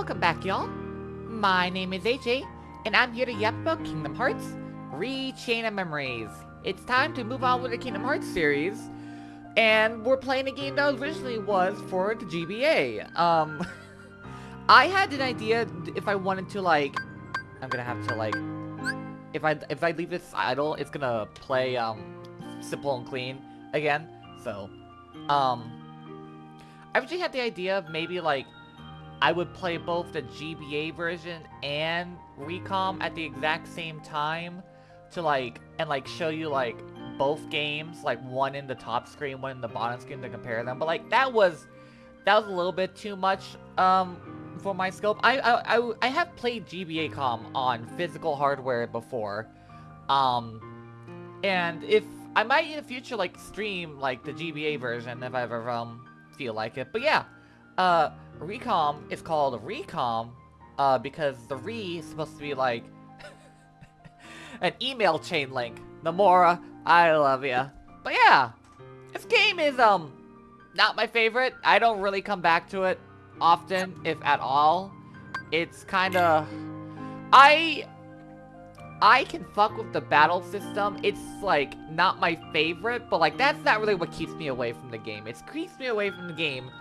Welcome back, y'all. My name is AJ, and I'm here to yap about Kingdom Hearts Chain of Memories. It's time to move on with the Kingdom Hearts series, and we're playing a game that originally was for the GBA. I had an idea if I wanted to, like, I'm gonna have to, like, if I leave this idle, it's gonna play, simple and clean again. So, I actually had the idea of maybe, like, I would play both the GBA version and Recom at the exact same time to, like, and, like, show you, like, both games, like, one in the top screen, one in the bottom screen to compare them. But, like, that was a little bit too much, for my scope. I have played GBA com on physical hardware before, and if I might in the future, like, stream, like, the GBA version if I ever, feel like it. But yeah, Recom is called Recom, because the re is supposed to be, like, an email chain link. Nomura, I love ya. But yeah, this game is, not my favorite. I don't really come back to it often, if at all. It's kinda... I can fuck with the battle system. It's, like, not my favorite, but, like, that's not really what keeps me away from the game. It keeps me away from the game.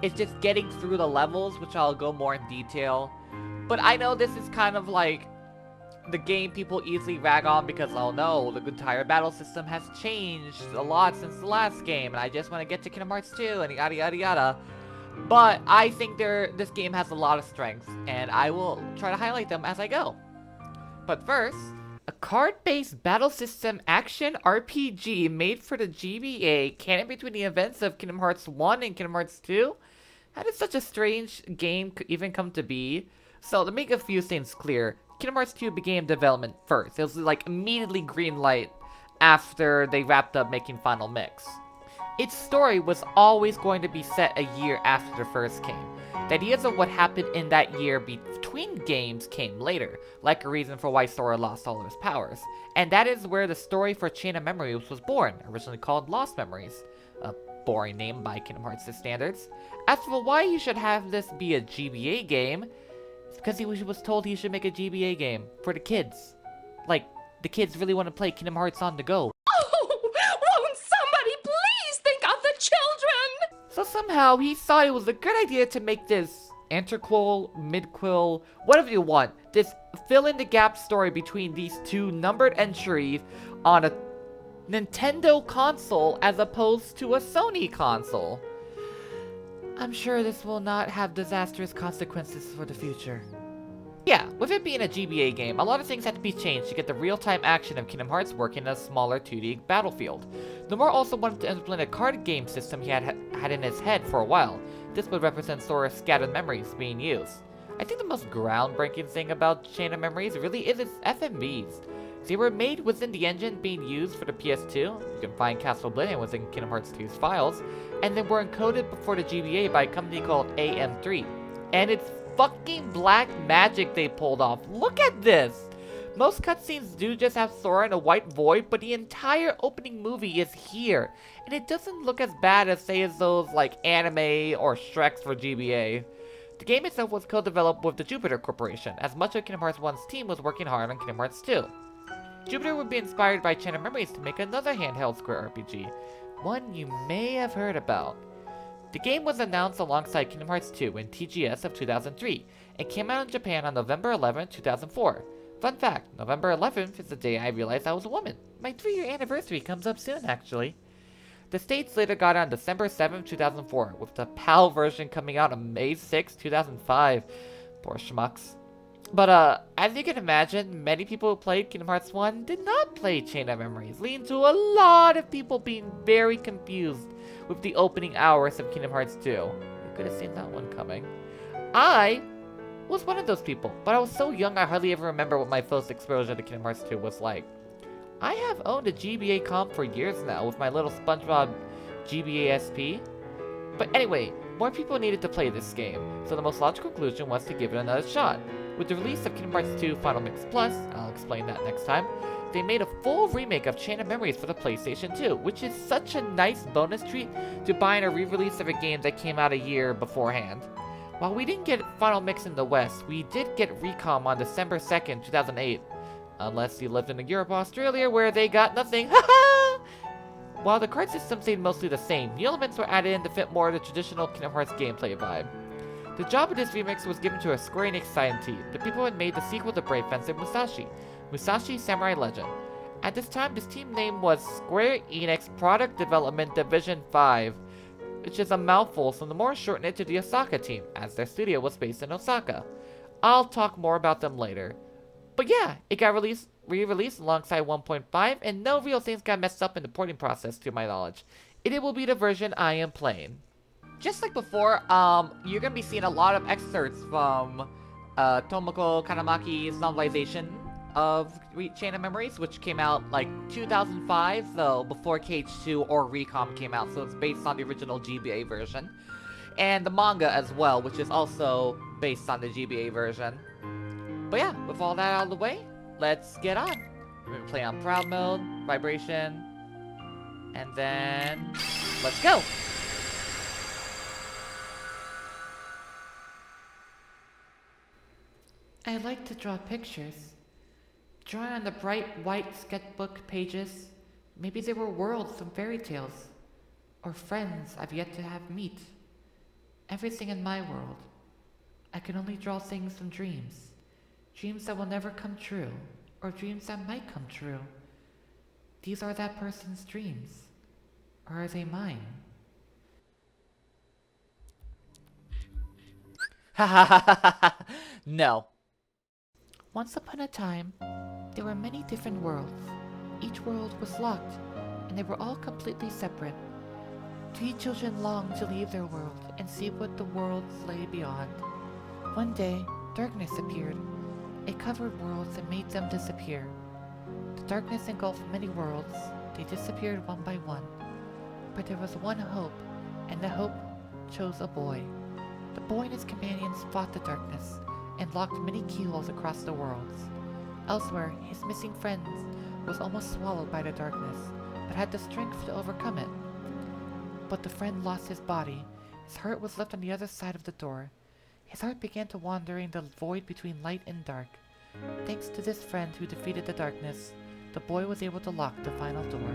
It's just getting through the levels, which I'll go more in detail. But I know this is kind of, like, the game people easily rag on because, oh no, the entire battle system has changed a lot since the last game, and I just want to get to Kingdom Hearts 2, and yada yada yada. But I think this game has a lot of strengths, and I will try to highlight them as I go. But first, a card-based battle system action RPG made for the GBA, canon between the events of Kingdom Hearts 1 and Kingdom Hearts 2? How did such a strange game even come to be? So, to make a few things clear, Kingdom Hearts 2 began development first. It was, like, immediately green light after they wrapped up making Final Mix. Its story was always going to be set a year after the first game. The ideas of what happened in that year between games came later, like a reason for why Sora lost all of his powers. And that is where the story for Chain of Memories was born, originally called Lost Memories. A boring name by Kingdom Hearts' standards. As for why he should have this be a GBA game, it's because he was told he should make a GBA game for the kids. Like, the kids really want to play Kingdom Hearts on the go. Won't somebody please think of the children? So somehow he thought it was a good idea to make this interquel, midquel, whatever you want, this fill-in-the-gap story between these two numbered entries on a Nintendo console as opposed to a Sony console. I'm sure this will not have disastrous consequences for the future. Yeah, with it being a GBA game, a lot of things had to be changed to get the real-time action of Kingdom Hearts working in a smaller 2D battlefield. Nomura also wanted to implement a card game system he had in his head for a while. This would represent Sora's scattered memories being used. I think the most groundbreaking thing about Chain of Memories really is its FMVs. They were made within the engine being used for the PS2, you can find Castle Oblivion within Kingdom Hearts 2's files, and then were encoded before the GBA by a company called AM3. And it's fucking black magic they pulled off. Look at this! Most cutscenes do just have Sora in a white void, but the entire opening movie is here. And it doesn't look as bad as, say, as those, like, anime or Shreks for GBA. The game itself was co-developed with the Jupiter Corporation, as much of Kingdom Hearts 1's team was working hard on Kingdom Hearts 2. Jupiter would be inspired by Chain of Memories to make another handheld square RPG, one you may have heard about. The game was announced alongside Kingdom Hearts 2 in TGS of 2003, and came out in Japan on November 11, 2004. Fun fact, November 11th is the day I realized I was a woman. My 3-year anniversary comes up soon, actually. The States later got on December 7, 2004, with the PAL version coming out on May 6, 2005. Poor schmucks. But, as you can imagine, many people who played Kingdom Hearts 1 did not play Chain of Memories, leading to a lot of people being very confused with the opening hours of Kingdom Hearts 2. You could have seen that one coming. I was one of those people, but I was so young I hardly ever remember what my first exposure to Kingdom Hearts 2 was like. I have owned a GBA comp for years now with my little SpongeBob GBA SP. But anyway, more people needed to play this game, so the most logical conclusion was to give it another shot. With the release of Kingdom Hearts 2 Final Mix Plus, I'll explain that next time, they made a full remake of Chain of Memories for the PlayStation 2, which is such a nice bonus treat to buying a re-release of a game that came out a year beforehand. While we didn't get Final Mix in the West, we did get Recom on December 2nd, 2008. Unless you lived in Europe or Australia, where they got nothing. Haha! While the card system stayed mostly the same, new elements were added in to fit more of the traditional Kingdom Hearts gameplay vibe. The job of this remix was given to a Square Enix scientist, the people who had made the sequel to Brave Fencer Musashi Samurai Legend. At this time, this team name was Square Enix Product Development Division 5, which is a mouthful, so the more shorten it to the Osaka team, as their studio was based in Osaka. I'll talk more about them later. But yeah, it got re-released alongside 1.5, and no real things got messed up in the porting process to my knowledge. It will be the version I am playing. Just like before, you're gonna be seeing a lot of excerpts from Tomoko Kanamaki's novelization of Chain of Memories, which came out like 2005, though before KH2 or Recom came out, so it's based on the original GBA version. And the manga as well, which is also based on the GBA version. But yeah, with all that out of the way, let's get on. We're gonna play on Proud Mode, Vibration, and then let's go! I like to draw pictures. Drawn on the bright white sketchbook pages, maybe they were worlds from fairy tales, or friends I've yet to have meet. Everything in my world. I can only draw things from dreams. Dreams that will never come true, or dreams that might come true. These are that person's dreams, or are they mine? Ha ha ha ha ha! No. Once upon a time, there were many different worlds. Each world was locked, and they were all completely separate. 3 children longed to leave their world and see what the worlds lay beyond. One day, darkness appeared. It covered worlds and made them disappear. The darkness engulfed many worlds. They disappeared one by one. But there was one hope, and the hope chose a boy. The boy and his companions fought the darkness and locked many keyholes across the worlds. Elsewhere, his missing friend was almost swallowed by the darkness, but had the strength to overcome it. But the friend lost his body. His heart was left on the other side of the door. His heart began to wander in the void between light and dark. Thanks to this friend who defeated the darkness, the boy was able to lock the final door.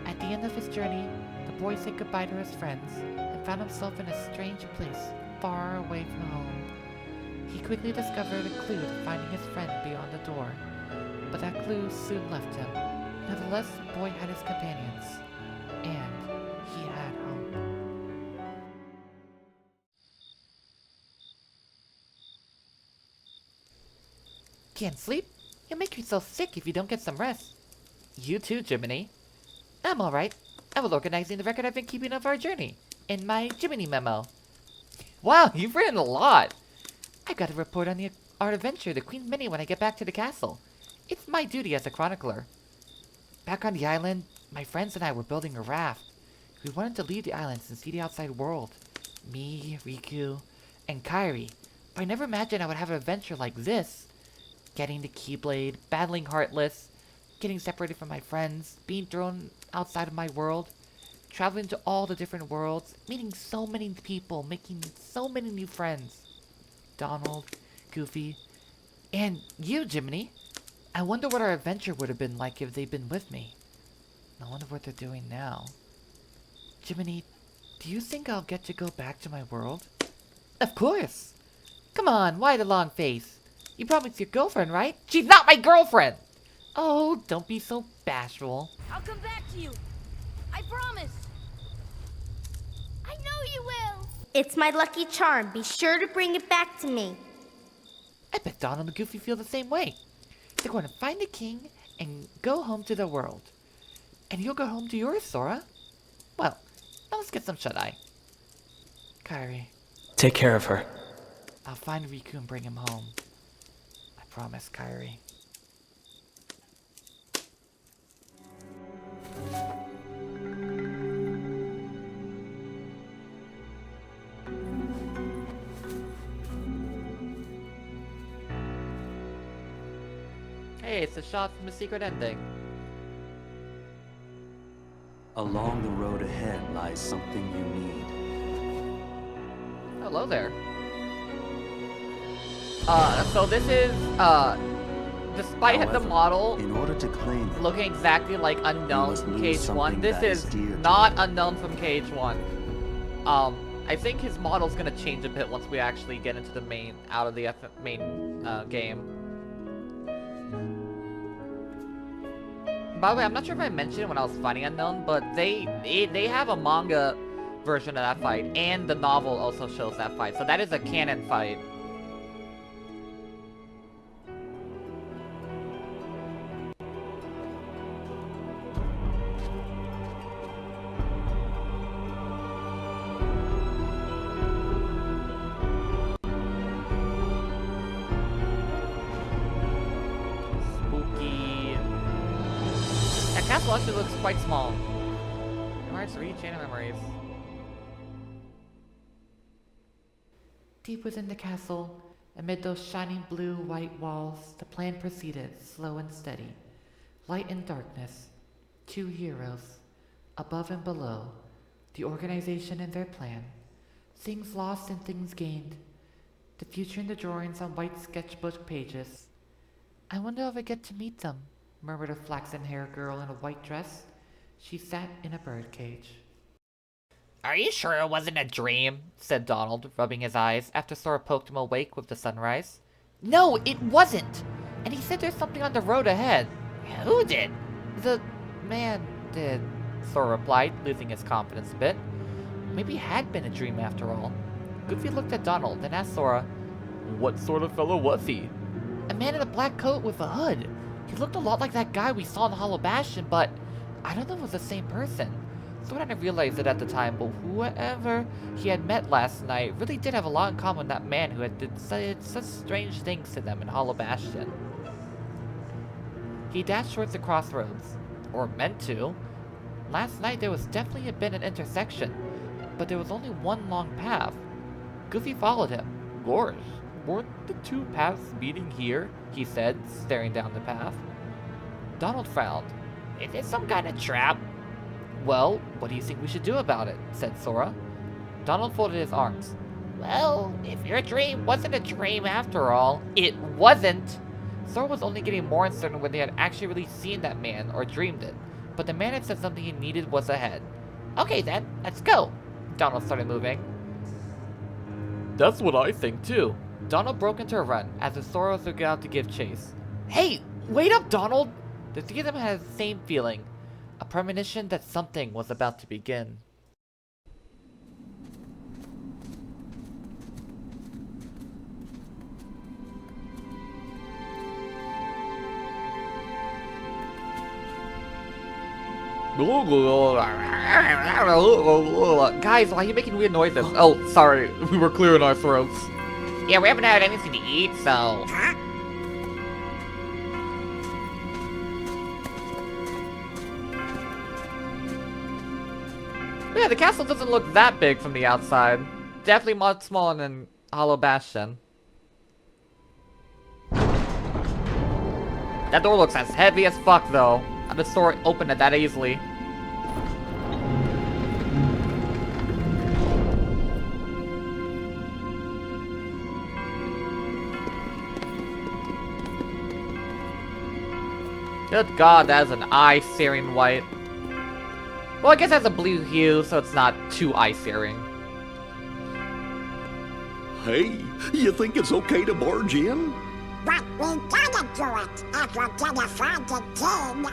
At the end of his journey, the boy said goodbye to his friends and found himself in a strange place, far away from home. He quickly discovered a clue to finding his friend beyond the door, but that clue soon left him. Nevertheless, the boy had his companions, and he had hope. Can't sleep? You'll make yourself sick if you don't get some rest. You too, Jiminy. I'm alright. I was organizing the record I've been keeping of our journey in my Jiminy memo. Wow, you've written a lot! I've got to report on our adventure to Queen Minnie when I get back to the castle. It's my duty as a chronicler. Back on the island, my friends and I were building a raft. We wanted to leave the islands and see the outside world. Me, Riku, and Kairi. But I never imagined I would have an adventure like this. Getting the Keyblade, battling Heartless, getting separated from my friends, being thrown outside of my world, traveling to all the different worlds, meeting so many people, making so many new friends. Donald, Goofy, and you, Jiminy. I wonder what our adventure would have been like if they'd been with me. I wonder what they're doing now. Jiminy, do you think I'll get to go back to my world? Of course! Come on, why the long face? You promised your girlfriend, right? She's not my girlfriend! Oh, don't be so bashful. I'll come back to you. I promise. I know you will. It's my lucky charm. Be sure to bring it back to me. I bet Donald and Goofy feel the same way. They're going to find the king and go home to their world. And you'll go home to yours, Sora. Well, now let's get some shut-eye. Kairi. Take care of her. I'll find Riku and bring him home. I promise, Kairi. Hey, it's a shot from the secret ending. Along the road ahead lies something you need. Hello there. So this is, despite the However, model in order to claim it, looking exactly like Unknown must from lose KH1, something this that is is dear to not you. Unknown from KH1. I think his model's gonna change a bit once we actually get into the main, out of the main, game. By the way, I'm not sure if I mentioned it when I was fighting Unknown, but they have a manga version of that fight, and the novel also shows that fight, so that is a canon fight. Spooky. That castle actually looks quite small. Memories, chain of memories. Deep within the castle, amid those shining blue-white walls, the plan proceeded, slow and steady. Light and darkness, two heroes, above and below, the organization and their plan, things lost and things gained, the future in the drawings on white sketchbook pages. I wonder if I get to meet them, murmured a flaxen-haired girl in a white dress. She sat in a birdcage. Are you sure it wasn't a dream? Said Donald, rubbing his eyes after Sora poked him awake with the sunrise. No, it wasn't! And he said there's something on the road ahead. Who did? The man did, Sora replied, losing his confidence a bit. Maybe it had been a dream after all. Goofy looked at Donald, then asked Sora, what sort of fellow was he? A man in a black coat with a hood. He looked a lot like that guy we saw in Hollow Bastion, but I don't know if it was the same person. Sora didn't realize it at the time, but whoever he had met last night really did have a lot in common with that man who had said such strange things to them in Hollow Bastion. He dashed towards the crossroads, or meant to. Last night there was definitely been an intersection, but there was only one long path. Goofy followed him. Gosh, weren't the two paths meeting here? He said, staring down the path. Donald frowned. Is this some kind of trap? Well, what do you think we should do about it? Said Sora. Donald folded his arms. Well, if your dream wasn't a dream after all, it wasn't! Sora was only getting more uncertain when they had actually really seen that man or dreamed it, but the man had said something he needed was ahead. Okay then, let's go! Donald started moving. That's what I think too. Donald broke into a run as the Sora was looking out to give chase. Hey, wait up, Donald! The three of them had the same feeling. A premonition that something was about to begin. Guys, why are you making weird noises? Oh, sorry. We were clearing our throats. Yeah, we haven't had anything to eat, so... Yeah, the castle doesn't look that big from the outside. Definitely much smaller than Hollow Bastion. That door looks as heavy as fuck, though. How did the door open it that easily? Good God, that is an eye-searing white. Well, I guess it has a blue hue, so it's not too eye-searing. Hey, you think it's okay to barge in? But we gotta do it if we're gonna find the king.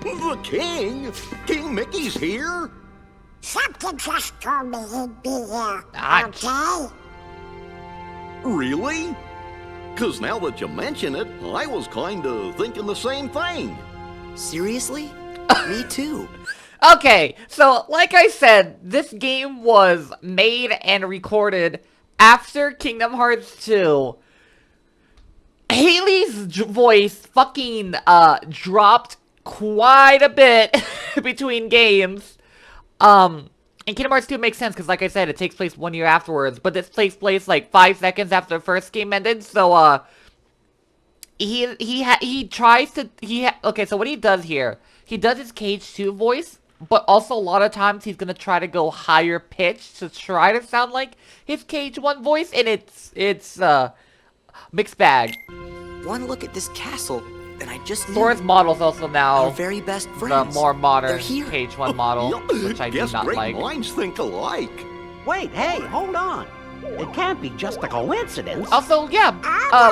The king? King Mickey's here? Something just told me he'd be here, Ouch. okay? Really? 'Cause now that you mention it, I was kinda thinking the same thing. Seriously? Me too. Okay, so like I said, this game was made and recorded after Kingdom Hearts 2. Haley's voice fucking dropped quite a bit between games. And Kingdom Hearts 2 makes sense because, like I said, it takes place 1 year afterwards, but this takes place like 5 seconds after the first game ended. So he tries to okay. So what he does here, he does his KH2 voice, but also a lot of times he's gonna try to go higher pitch to try to sound like his KH1 voice, and it's mixed bag. One look at this castle, and I just knew Sora's model's also our now very best the friends. more modern They're here. page 1 model, which I do Guess not great like. minds think alike. Wait, hey, hold on. It can't be just a coincidence. Also, yeah,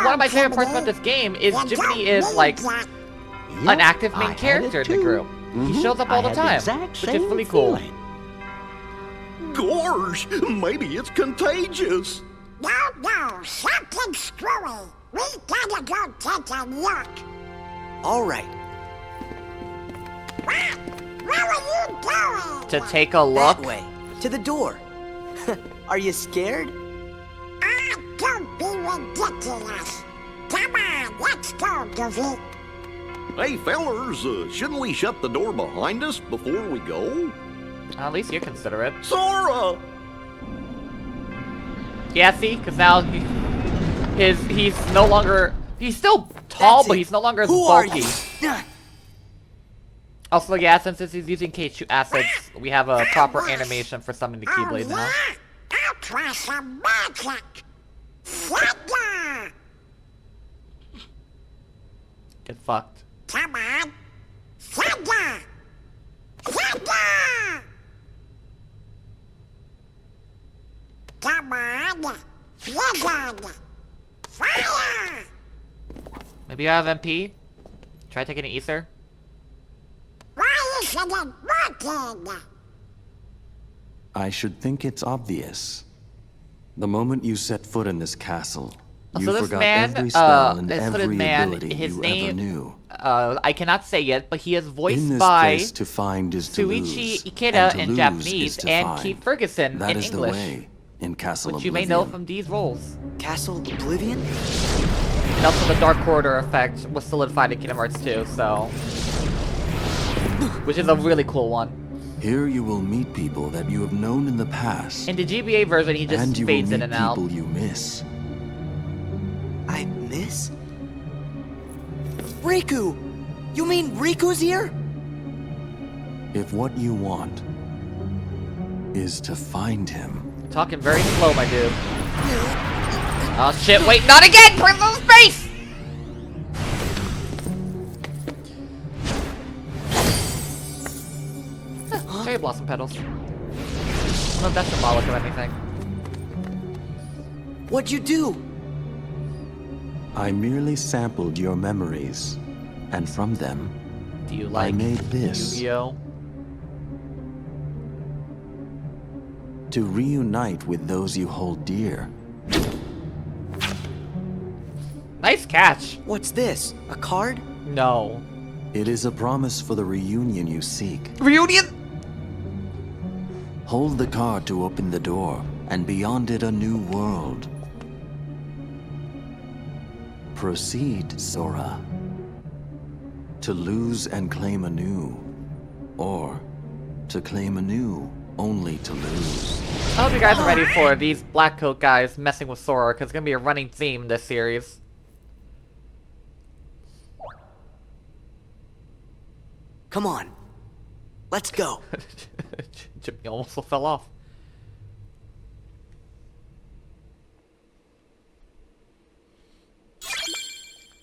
one of my favorite parts about this game is Jiminy is like an active I main had character it in the too. group. He shows up all the I had time, exact which is same really cool. feeling. Gorge, maybe it's contagious. No, something screwy. We gotta go take a look. All right, Where are you going? To take a look. that way, to the door. Are you scared? Don't be ridiculous. Come on, let's go, Goofy. Hey, fellers, shouldn't we shut the door behind us before we go? At least you're considerate. Sora! Yeah, see, because now he's no longer, he's still tall, That's but it. he's no longer as Who are bulky. you? Also, yeah, since he's using K2 assets, we have a proper animation for summoning the Keyblade now. I'll try some magic. Thunder! Get fucked. Come on. Thunder! Thunder! Come on. Blizzard! Fire! Maybe you have MP? Try taking an Ether? Why isn't it working? I should think it's obvious. The moment you set foot in this castle, you So this forgot man, every spell and this every hooded man, ability his you name, ever knew. I cannot say it, but he is In voiced this by place, to find is to Suichi lose, Ikeda and to in lose Japanese is to and find. Keith Ferguson That in is English, the way in Castle which you Oblivion. may know from these roles. Castle Oblivion? And also the Dark Corridor effect was solidified in Kingdom Hearts 2, so... which is a really cool one. Here you will meet people that you have known in the past, In the GBA version, he just and you fades will in meet and out. people you miss. I miss? Riku! You mean Riku's here? If what you want is to find him, Talking very slow, my dude. Oh shit, wait, not again! Personal space! Cherry blossom petals. I don't know if that's symbolic of anything. What'd you do? I merely sampled your memories, and from them, Do you I like made this. Yu-Gi-Oh? To reunite with those you hold dear. Nice catch! What's this? A card? No. It is a promise for the reunion you seek. Reunion? Hold the card to open the door, and beyond it a new world. Proceed, Sora. To lose and claim anew, or to claim anew only to lose. I hope you guys are ready for these black coat guys messing with Sora, because it's gonna be a running theme in this series. Come on. Let's go. Jimmy almost fell off.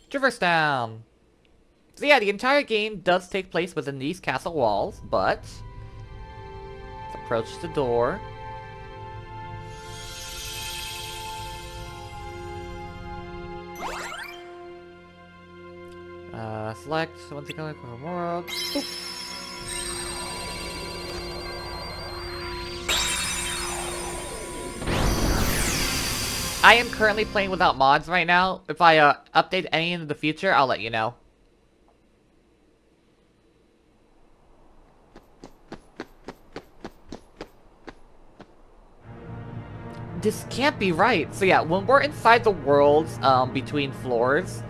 Traverse down. So yeah, the entire game does take place within these castle walls, but let's approach the door. Select one to color from the world. Boop. I am currently playing without mods right now. If I update any in the future, I'll let you know. This can't be right. So yeah, when we're inside the worlds between floors,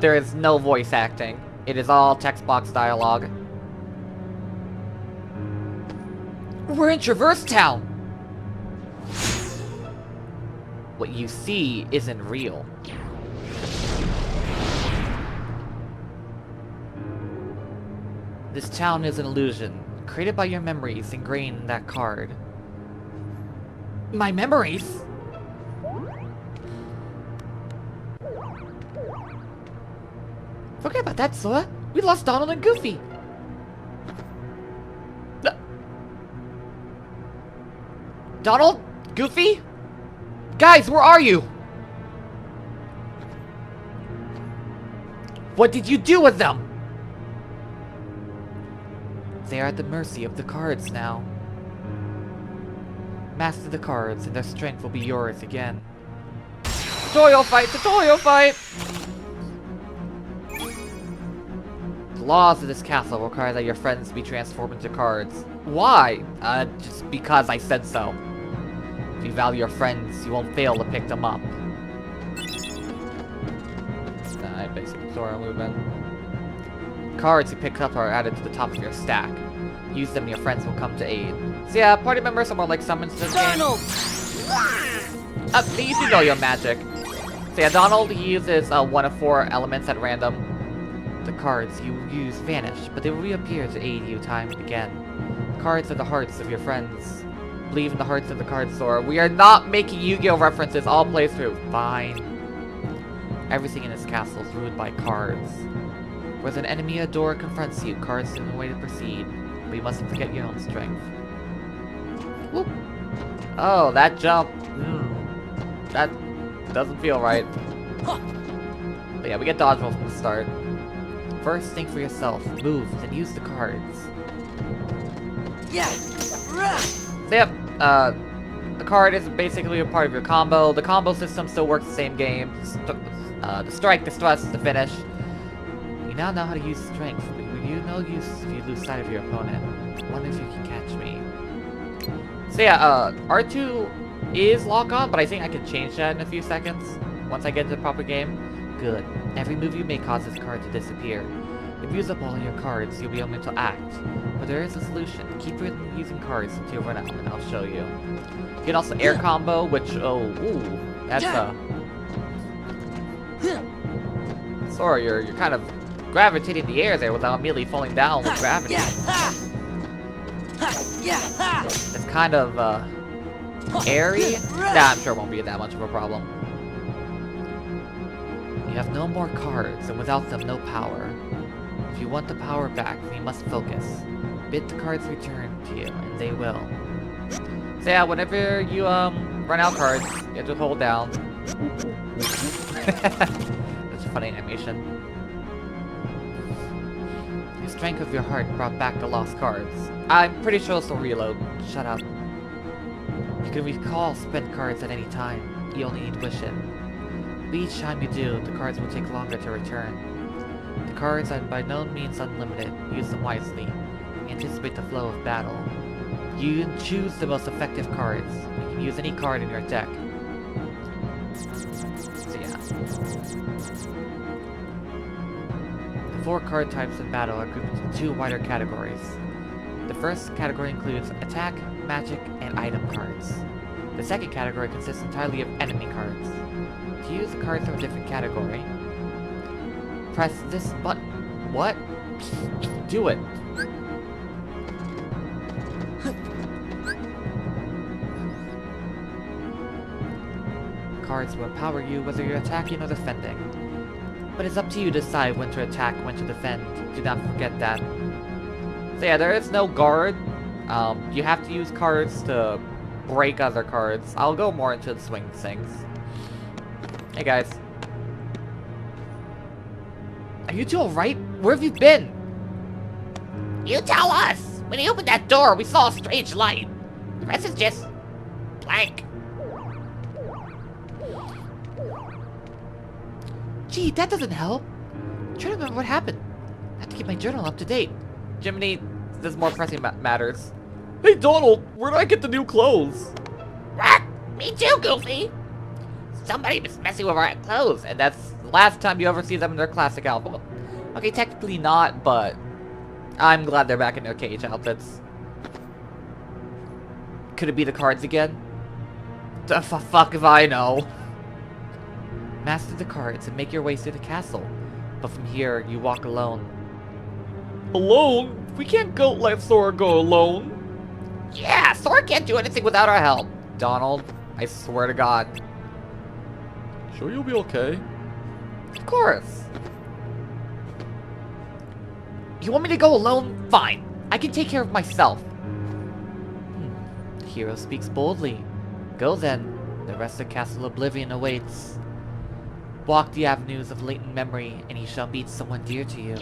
there is no voice acting. It is all text box dialogue. We're in Traverse Town! What you see isn't real. This town is an illusion, created by your memories ingrained in that card. My memories? Forget about that, Sora. We lost Donald and Goofy. Donald? Goofy? Guys, where are you? What did you do with them? They are at the mercy of the cards now. Master the cards, and their strength will be yours again. Tutorial fight! Tutorial fight! The laws of this castle require that your friends be transformed into cards. Why? Just because I said so. If you value your friends, you won't fail to pick them up. Basic Sora movement. Cards you pick up are added to the top of your stack. Use them and your friends will come to aid. So yeah, party members are more like summons to this Donald! game. These you know your magic. So yeah, Donald uses one of 4 elements at random. The cards you use vanish, but they will reappear to aid you time and again. Cards are the hearts of your friends. Believe in the hearts of the cards, Sora. We are not making Yu-Gi-Oh! References all playthrough. Fine. Everything in this castle is ruled by cards. Whether an enemy or a door confronts you, cards are the way to proceed. But you mustn't forget your own strength. Whoop. Oh, that jump. That doesn't feel right. But yeah, we get dodgeball from the start. First, think for yourself. Move, then use the cards. Yeah. So yep, the card is basically a part of your combo. The combo system still works the same game. The strike, the thrust, the finish. You now know how to use strength, but you no use if you lose sight of your opponent. Wonder if you can catch me. So yeah, R2 is lock on, but I think I can change that in a few seconds once I get into the proper game. Good. Every move you make causes a card to disappear. If you use up all your cards, you'll be able to act. But there is a solution. Keep using cards until you run out, and I'll show you. You can also air combo, which, that's Sora, you're kind of gravitating the air there without immediately falling down with gravity. It's kind of, airy. Nah, I'm sure it won't be that much of a problem. You have no more cards, and without them, no power. If you want the power back, then you must focus. Bid the cards return to you, and they will. So yeah, whenever you, run out cards, you have to hold down. That's a funny animation. The strength of your heart brought back the lost cards. I'm pretty sure it's a reload. Shut up. You can recall spent cards at any time. You only need to wish it. But each time you do, the cards will take longer to return. The cards are by no means unlimited. Use them wisely. Anticipate the flow of battle. You can choose the most effective cards. You can use any card in your deck. So yeah. The 4 card types in battle are grouped into 2 wider categories. The first category includes attack, magic, and item cards. The second category consists entirely of enemy cards. To use the cards from a different category, press this button. What? Do it. Cards will empower you whether you're attacking or defending. But it's up to you to decide when to attack, when to defend. Do not forget that. So yeah, there is no guard. You have to use cards to break other cards. I'll go more into the swing things. Hey guys. Are you two alright? Where have you been? You tell us! When he opened that door, we saw a strange light. The rest is just blank. Gee, that doesn't help. I'm trying to remember what happened. I have to keep my journal up to date. Jiminy, there's more pressing matters. Hey Donald, where did I get the new clothes? Me too, Goofy. Somebody was messing with our clothes, and that's the last time you ever see them in their classic outfit. Okay, technically not, but I'm glad they're back in their cage outfits. Could it be the cards again? The fuck if I know. Master the cards and make your way through the castle. But from here, you walk alone. Alone? We can't go let Sora go alone. Yeah, Sora can't do anything without our help. Donald, I swear to God. Sure you'll be okay? Of course. You want me to go alone? Fine. I can take care of myself. The hero speaks boldly. Go then. The rest of Castle Oblivion awaits. Walk the avenues of latent memory, and you shall meet someone dear to you.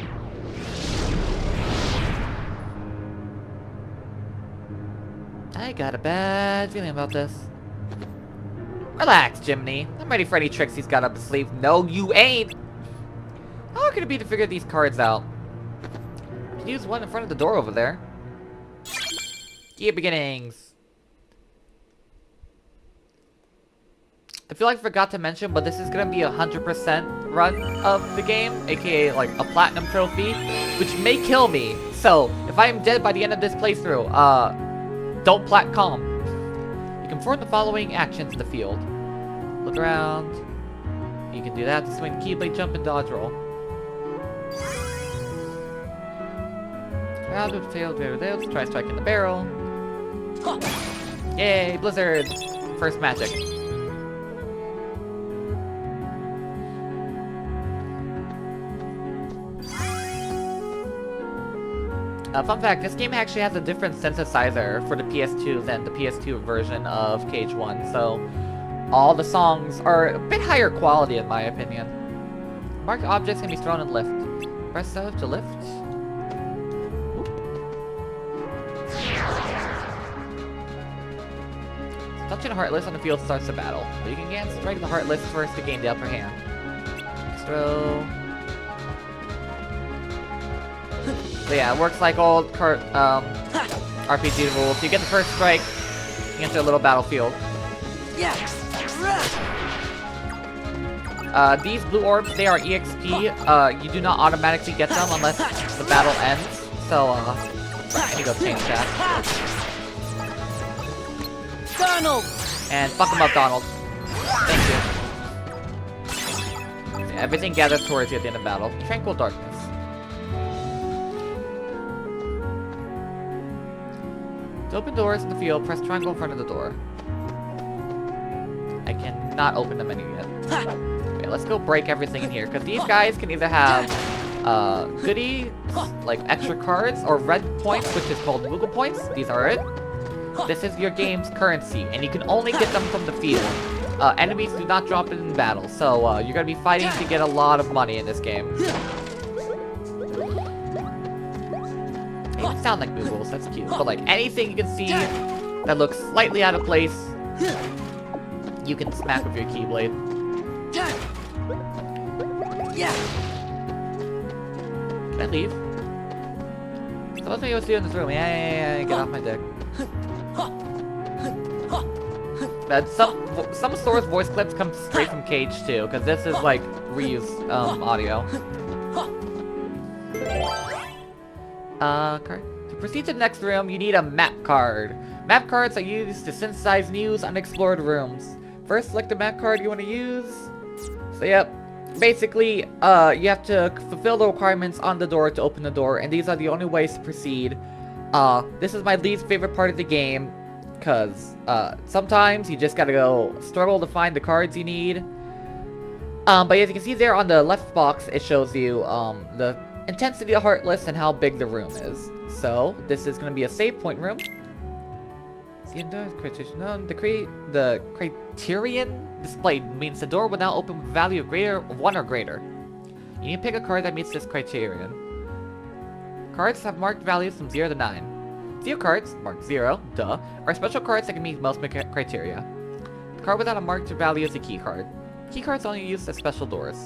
I got a bad feeling about this. Relax, Jiminy. I'm ready for any tricks he's got up his sleeve. No, you ain't! How hard could it be to figure these cards out? You can use one in front of the door over there. Key of Beginnings. I feel like I forgot to mention, but this is gonna be a 100% run of the game, aka like a platinum trophy, which may kill me. So, if I am dead by the end of this playthrough, don't plat calm. You can perform the following actions in the field. Look around. You can do that to swing Keyblade, jump, and dodge roll. Round with failed, try striking the barrel. Yay, Blizzard! First magic. Fun fact, this game actually has a different synthesizer for the PS2 than the PS2 version of Cage 1, so all the songs are a bit higher quality in my opinion. Marked objects can be thrown and lift. Press F to lift. Oop. Touching a Heartless on the field starts the battle. But you can again strike the Heartless first to gain the upper hand. Next throw. So yeah, it works like old RPG rules. You get the first strike, you enter a little battlefield. These blue orbs, they are EXP. You do not automatically get them unless the battle ends. So, let me go change that. Donald! And fuck him up, Donald. Thank you. Yeah, everything gathers towards you at the end of battle. Tranquil Darkness. To open doors in the field, press triangle in front of the door. I cannot open the menu yet. Okay, let's go break everything in here, because these guys can either have goodies, like extra cards, or red points, which is called Moogle points. These are it. This is your game's currency, and you can only get them from the field. Enemies do not drop it in battle, so you're going to be fighting to get a lot of money in this game. They don't sound like Moogles, that's cute. But like anything you can see that looks slightly out of place, you can smack with your Keyblade. Can I leave? So what's me what's doing in this room? Yeah, get off my dick. Some Sora's voice clips come straight from Cage too, because this is like reused audio. Card. To proceed to the next room, you need a map card. Map cards are used to synthesize new unexplored rooms. First, select the map card you want to use. So yep, basically, you have to fulfill the requirements on the door to open the door, and these are the only ways to proceed. This is my least favorite part of the game, because sometimes you just gotta go struggle to find the cards you need. But as you can see there on the left box, it shows you the intensity of Heartless and how big the room is. So this is going to be a save point room. The criterion displayed means the door will now open with a value of greater of 1 or greater. You need to pick a card that meets this criterion. Cards have marked values from 0 to 9. 0 cards, marked 0, duh, are special cards that can meet most criteria. The card without a marked value is a key card. Key cards only used at special doors.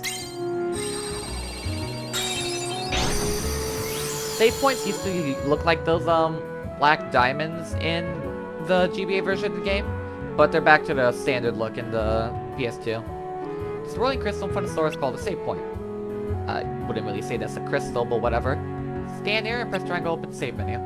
Save points used to look like those black diamonds in the GBA version of the game, but they're back to the standard look in the PS2. This rolling crystal in front of Sora is called a save point. I wouldn't really say that's a crystal, but whatever. Stand here and press triangle to open the save menu.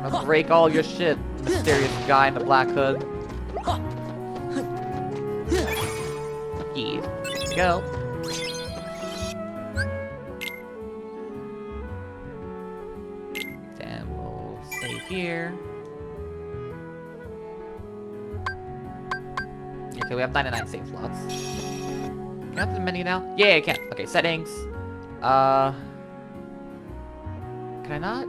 I'm gonna break all your shit, mysterious guy in the black hood. Here we go. Then we'll save here. Okay, so we have 99 save slots. Can I open the menu now? Yeah, I can. Okay, settings. Can I not?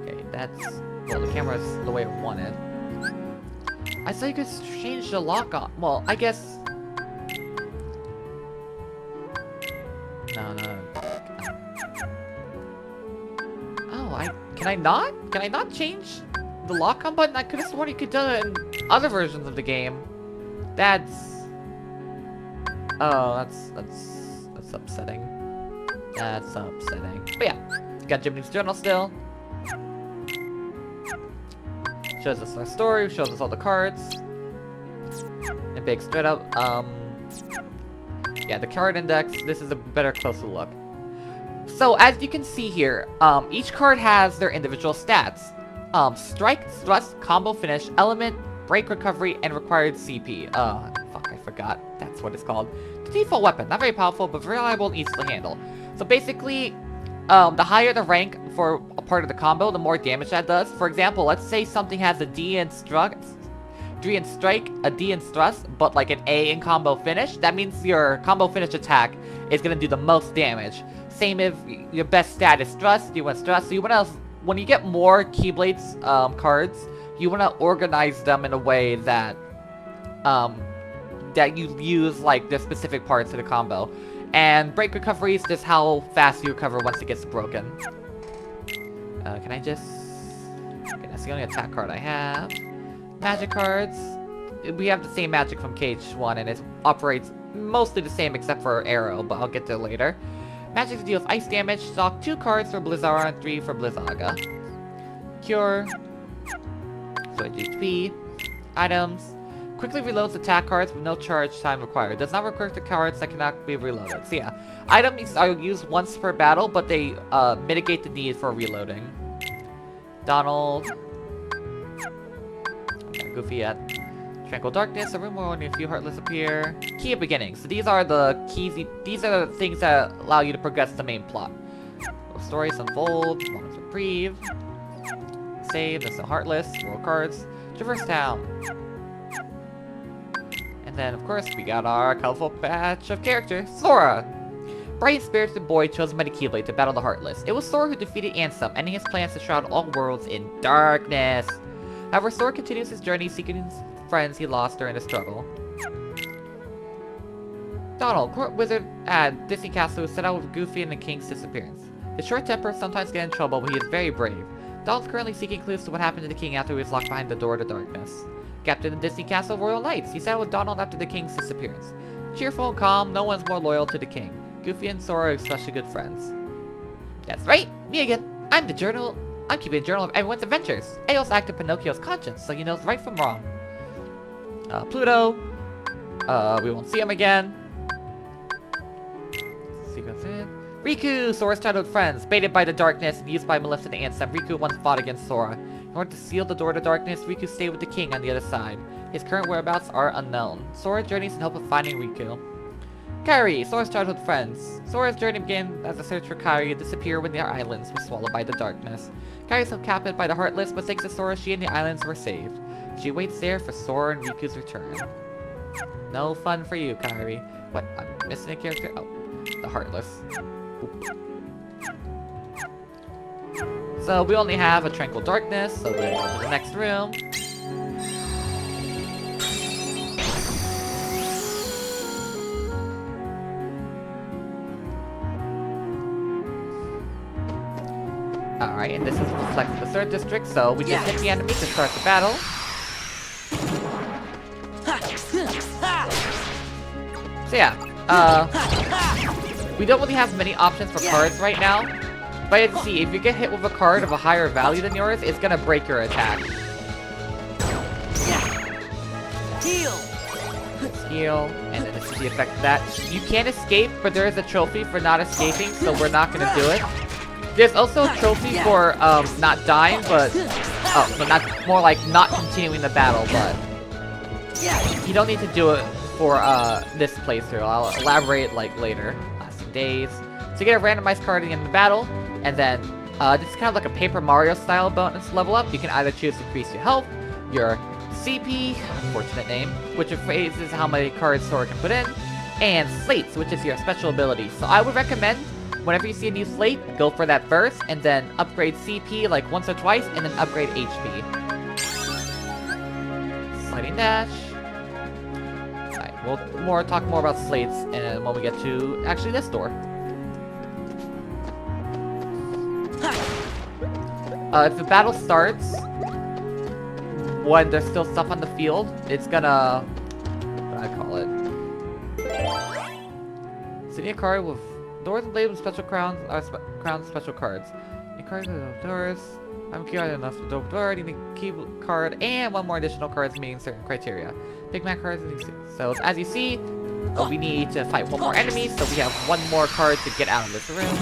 Okay, that's... Well, the camera's the way I wanted. I saw you could change the lock on. Well, I guess... No. Oh, Can I not? Can I not change the lock on button? I could have sworn you could do it in other versions of the game. That's... Oh, that's upsetting. That's upsetting. But yeah, got Jimmy's journal still. Shows us our story, shows us all the cards. And big straight up, yeah, the card index, this is a better closer look. So, as you can see here, each card has their individual stats. Strike, thrust, combo finish, element, break recovery, and required CP. Fuck, I forgot. That's what it's called. The default weapon, not very powerful, but reliable and easy to handle. So basically, the higher the rank for a part of the combo, the more damage that does. For example, let's say something has a D in strike, a D in thrust, but like an A in combo finish. That means your combo finish attack is gonna do the most damage. Same if your best stat is thrust, you want thrust. So you wanna, when you get more Keyblades cards, you wanna organize them in a way that that you use like the specific parts of the combo. And break recovery is just how fast you recover once it gets broken. Can I just... Okay, that's the only attack card I have. Magic cards. We have the same magic from KH1 and it operates mostly the same except for Arrow, but I'll get to it later. Magic deals ice damage. Stock 2 cards for Blizzara and 3 for Blizzaga. Cure. So HP. Items. Quickly reloads attack cards with no charge time required. Does not require the cards that cannot be reloaded. So yeah, items are used once per battle, but they mitigate the need for reloading. Donald. Okay, Goofy at Tranquil Darkness. A room where only a few heartless appear. Key of Beginning. So these are the keys. These are the things that allow you to progress the main plot. Stories unfold. Moments of reprieve. Save. There's no heartless. World cards. Traverse Town. And then, of course, we got our colorful patch of characters, Sora! Bright spirited boy chosen by the Keyblade to battle the Heartless. It was Sora who defeated Ansem, ending his plans to shroud all worlds in darkness. However, Sora continues his journey seeking his friends he lost during the struggle. Donald, court wizard at Disney Castle, set out with Goofy and the King's disappearance. His short temper sometimes gets in trouble, but he is very brave. Donald's currently seeking clues to what happened to the King after he was locked behind the door to darkness. Captain of Disney Castle Royal Knights, he sat with Donald after the King's disappearance. Cheerful and calm, no one's more loyal to the King. Goofy and Sora are especially good friends. That's right, me again. I'm keeping a journal of everyone's adventures. I also act in Pinocchio's conscience, so he knows right from wrong. Pluto. We won't see him again. Sequence in. Riku, Sora's childhood friends, baited by the darkness and used by Maleficent and Ansem. Riku once fought against Sora. In order to seal the door to darkness, Riku stayed with the King on the other side. His current whereabouts are unknown. Sora journeys in hope of finding Riku. Kairi, Sora's childhood friends. Sora's journey began as a search for Kairi, who disappeared when the islands were swallowed by the darkness. Kairi is captured by the Heartless, but thanks to Sora, she and the islands were saved. She waits there for Sora and Riku's return. No fun for you, Kairi. What? I'm missing a character? Oh, the Heartless. Oop. So we only have a Tranquil Darkness, so we'll go to the next room. Alright, and this is reflecting the third district, so we just hit the enemy to start the battle. So yeah, we don't really have many options for cards right now. But you can see, if you get hit with a card of a higher value than yours, it's gonna break your attack. Heal! Heal, and then this is the effect of that. You can escape, but there is a trophy for not escaping, so we're not gonna do it. There's also a trophy for not dying, but not more like not continuing the battle, but you don't need to do it for this playthrough. I'll elaborate like later. Lasting days. So you get a randomized card at the end of the battle, and then this is kind of like a Paper Mario style bonus level up. You can either choose to increase your health, your CP, unfortunate name, which phrases how many cards Sora can put in, and slates, which is your special ability. So I would recommend, whenever you see a new slate, go for that first, and then upgrade CP like once or twice, and then upgrade HP. Sliding dash. Alright, we'll talk more about slates and when we get to actually this door. If the battle starts when there's still stuff on the field, it's gonna, what do I call it? Sitting a card with doors and blades with special crowns are crown special cards. A card with doors. I'm curious enough to open door. You need a key card and one more additional cards meeting certain criteria. Big Mac cards. So as you see, we need to fight one more enemy, so we have one more card to get out of this room.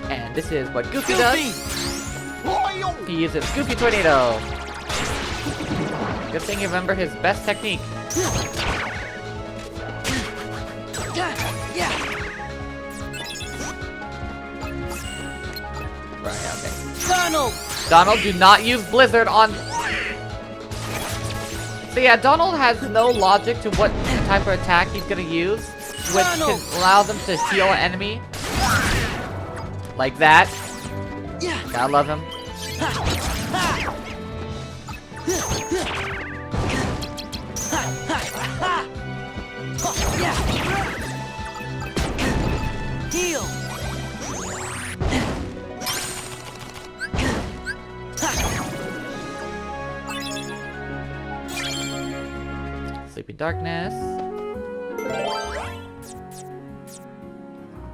And this is what Goofy does. He uses Goofy Tornado. Good thing you remember his best technique. Right, okay. Donald, do not use Blizzard on... So yeah, Donald has no logic to what type of attack he's gonna use, which can allow them to heal an enemy. Like that. Gotta love him. Heal. Sleepy Darkness.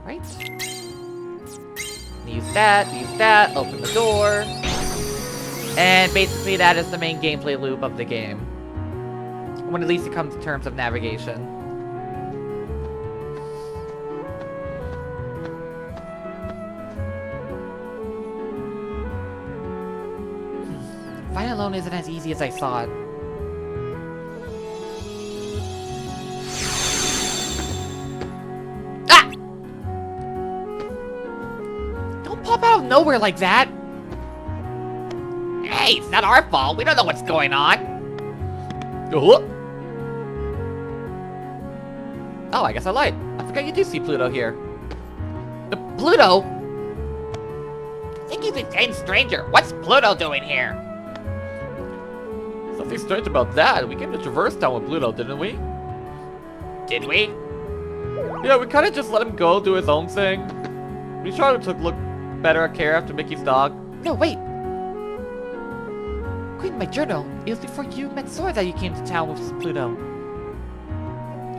Alright. Use that, open the door. And basically that is the main gameplay loop of the game. When at least it comes to terms of navigation. Fighting alone isn't as easy as I thought. Ah! Don't pop out of nowhere like that! Hey, it's not our fault. We don't know what's going on. Oh, I guess I lied. I forgot you do see Pluto here. Pluto? I think he's a tame stranger. What's Pluto doing here? Something strange about that. We came to Traverse Town with Pluto, didn't we? Did we? Yeah, we kind of just let him go do his own thing. We tried to look better care after Mickey's dog. No, wait. According to my journal, it was before you met Sora that you came to town with Pluto.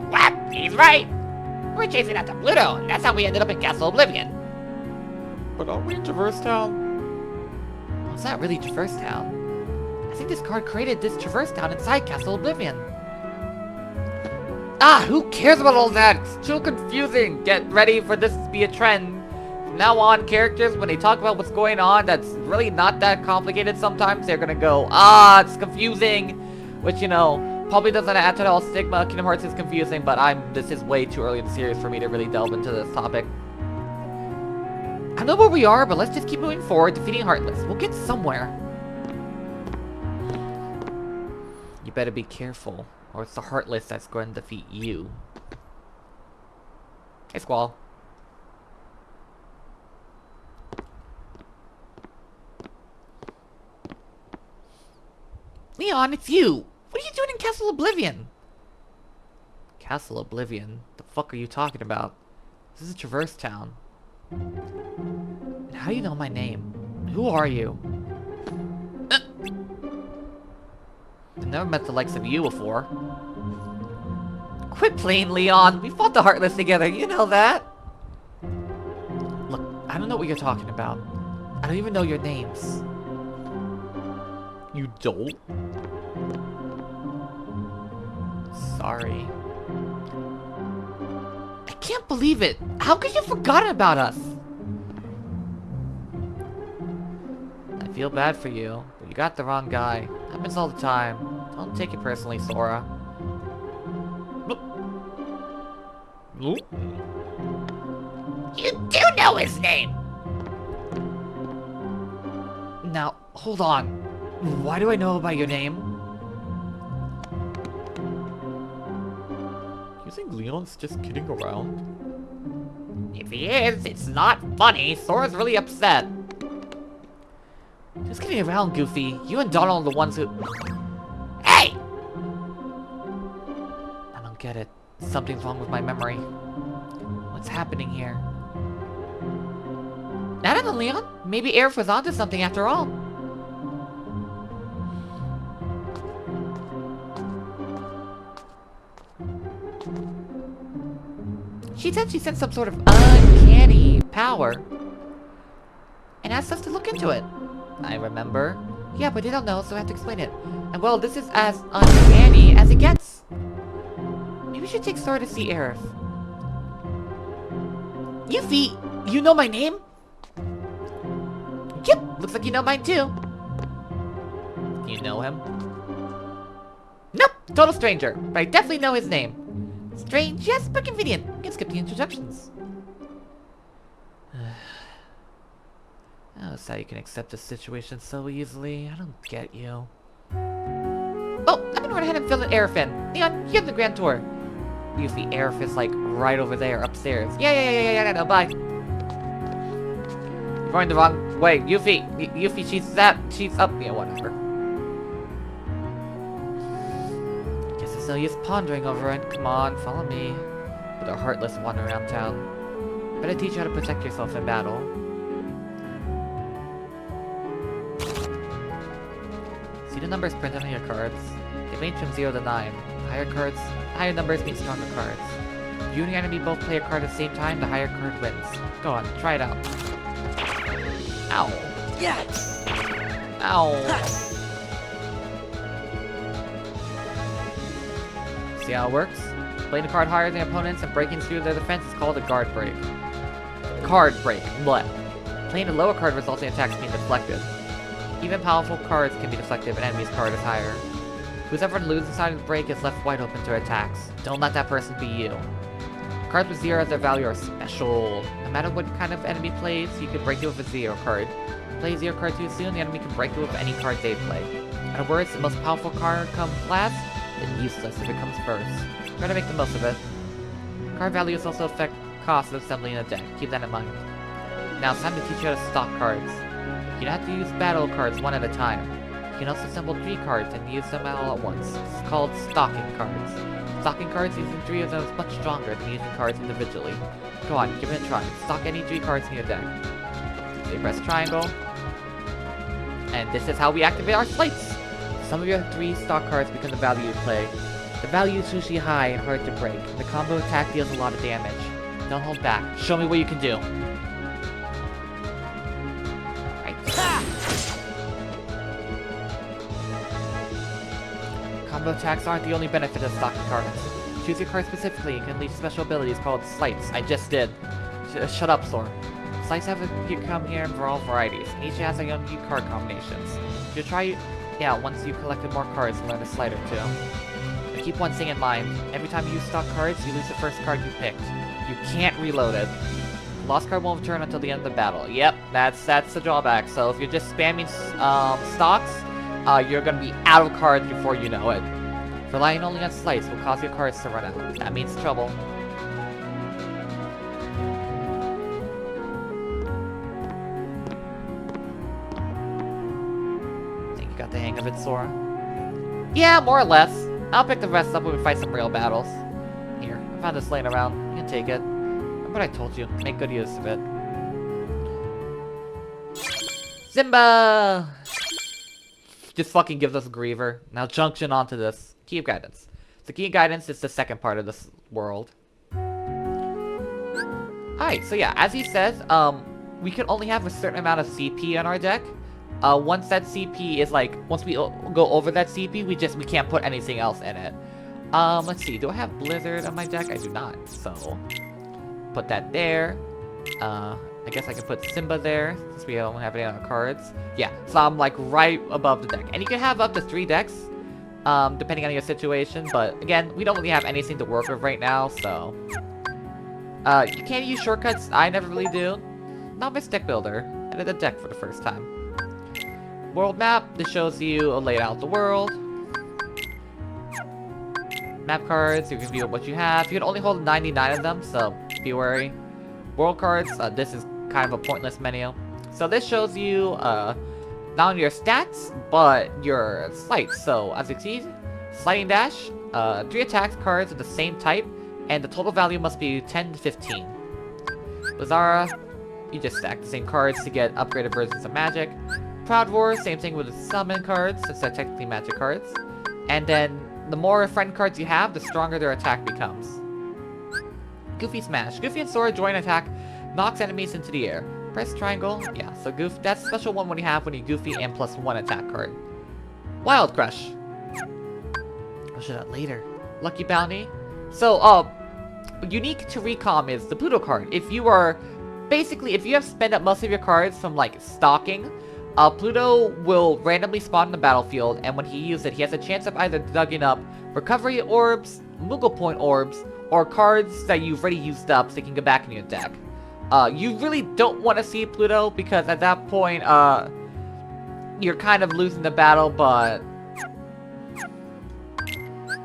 What? He's right. We're chasing after Pluto, and that's how we ended up in Castle Oblivion. But aren't we in Traverse Town? Well, it's not really Traverse Town. I think this card created this Traverse Town inside Castle Oblivion. Ah, who cares about all that? It's too confusing. Get ready for this to be a trend. From now on, characters, when they talk about what's going on, that's really not that complicated sometimes, they're gonna go, ah, it's confusing. Which, you know, probably doesn't add to the whole stigma. Kingdom Hearts is confusing, but this is way too early in the series for me to really delve into this topic. I know where we are, but let's just keep moving forward, defeating Heartless. We'll get somewhere. You better be careful, or it's the Heartless that's going to defeat you. Hey, Squall. Leon, it's you! What are you doing in Castle Oblivion? Castle Oblivion? The fuck are you talking about? This is Traverse Town. And how do you know my name? Who are you? I've never met the likes of you before. Quit playing, Leon! We fought the Heartless together, you know that? Look, I don't know what you're talking about. I don't even know your names. You don't? Sorry. I can't believe it! How could you have forgotten about us? I feel bad for you, but you got the wrong guy. Happens all the time. Don't take it personally, Sora. Ooh. You do know his name! Now, hold on. Why do I know about your name? You think Leon's just kidding around? If he is, it's not funny. Sora's really upset. Just kidding around, Goofy. You and Donald are the ones who... Hey! I don't get it. Something's wrong with my memory. What's happening here? I don't know, Leon. Maybe Aerith was onto something after all. She said she sensed some sort of uncanny power and asked us to look into it. I remember. Yeah, but they don't know, so I have to explain it. And well, this is as uncanny as it gets. Maybe we should take Sora to see Aerith. Yuffie, you know my name? Yep, looks like you know mine too. Do you know him? Nope, total stranger, but I definitely know his name. Strange, yes, but convenient. We can skip the introductions. Oh, that's how you can accept this situation so easily. I don't get you. Oh, I'm gonna run ahead and fill in Aerith in. Leon, you have the grand tour. Yuffie, Aerith is like right over there, upstairs. Yeah, no, bye. You're going the wrong way. Yuffie, she's up. Yeah, whatever. Guess it's no use pondering over it. Come on, follow me. With our heartless wander around town. Better teach you how to protect yourself in battle. See the numbers printed on your cards? They range from 0 to 9. Higher numbers mean stronger cards. If you and your enemy both play a card at the same time, the higher card wins. Go on, try it out. Ow. Yeah. Ow. See how it works? Playing a card higher than opponents and breaking through their defense is called a guard break. Card break. Bleh. Playing a lower card results in attacks being deflected. Even powerful cards can be deflected if an enemy's card is higher. Whoever on the losing side of the break is left wide open to attacks. Don't let that person be you. Cards with 0 as their value are special. No matter what kind of enemy plays, you can break it with a 0 card. Play a 0 card too soon, the enemy can break it with any card they play. In other words, the most powerful card comes last, then useless if it comes first. Try to make the most of it. Card values also affect cost of assembling a deck. Keep that in mind. Now it's time to teach you how to stock cards. You don't have to use battle cards one at a time. You can also assemble 3 cards and use them all at once. It's called stocking cards. Stocking cards using 3 of them is much stronger than using cards individually. Go on, give it a try. Stock any 3 cards in your deck. So you press triangle. And this is how we activate our slates. Some of your 3 stock cards become the value you play. The value is usually high and hard to break. The combo attack deals a lot of damage. Don't hold back. Show me what you can do. Combo attacks aren't the only benefit of stocking cards. Choose your card specifically and can unleash special abilities called slights. I just did. Shut up, Sora. Slights have come here in all varieties, and each has their own unique card combinations. You'll try once you've collected more cards, learn a slight or 2. But keep one thing in mind. Every time you use stock cards, you lose the first card you picked. You can't reload it. The lost card won't return until the end of the battle. Yep, that's the drawback. So if you're just spamming stocks, you're gonna be out of cards before you know it. Relying only on slights will cause your cards to run out. That means trouble. Think you got the hang of it, Sora? Yeah, more or less. I'll pick the rest up when we fight some real battles. Here, I found this laying around. You can take it. Remember what I told you. Make good use of it. Simba! Just fucking gives us Griever. Now junction onto this. Key of Guidance. The Key of Guidance is the second part of this world. Alright, so yeah, as he says, we can only have a certain amount of CP on our deck. Once that CP is like, once we go over that CP, we can't put anything else in it. Let's see, do I have Blizzard on my deck? I do not, so put that there. I guess I can put Simba there, since we don't have any other cards. Yeah, so I'm like right above the deck. And you can have up to 3 decks, depending on your situation, but again, we don't really have anything to work with right now, so You can't use shortcuts. I never really do. Not my stick builder. I did a deck for the first time. World map. This shows you a layout of the world. Map cards. You can view what you have. You can only hold 99 of them, so be wary. World cards. This is kind of a pointless menu. So this shows you not only your stats, but your slights. So as you see, sliding dash. 3 attacks cards of the same type, and the total value must be 10 to 15. Lazara, you just stack the same cards to get upgraded versions of magic. Proud War, same thing with the summon cards, since they're technically magic cards. And then, the more friend cards you have, the stronger their attack becomes. Goofy Smash. Goofy and Sora join attack, knocks enemies into the air. Press triangle. Yeah, so that's a special one when you have when you Goofy and +1 attack card. Wild Crush. I'll show that later. Lucky Bounty. So, unique to Recom is the Pluto card. If you have spent up most of your cards from, like, stocking, Pluto will randomly spawn in the battlefield, and when he uses it, he has a chance of either dugging up recovery orbs, Moogle Point orbs, or cards that you've already used up so they can go back in your deck. You really don't want to see Pluto, because at that point, you're kind of losing the battle, but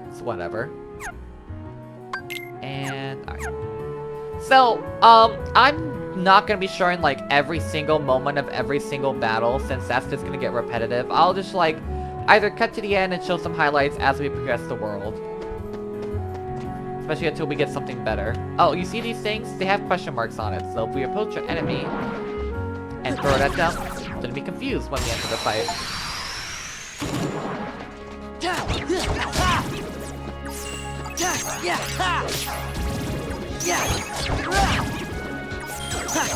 it's whatever. And, alright. So, I'm not gonna be showing, like, every single moment of every single battle, since that's just gonna get repetitive. I'll just, like, either cut to the end and show some highlights as we progress the world. Especially until we get something better. Oh, you see these things? They have question marks on it, so if we approach an enemy and throw it at them, they're gonna be confused when we enter the fight.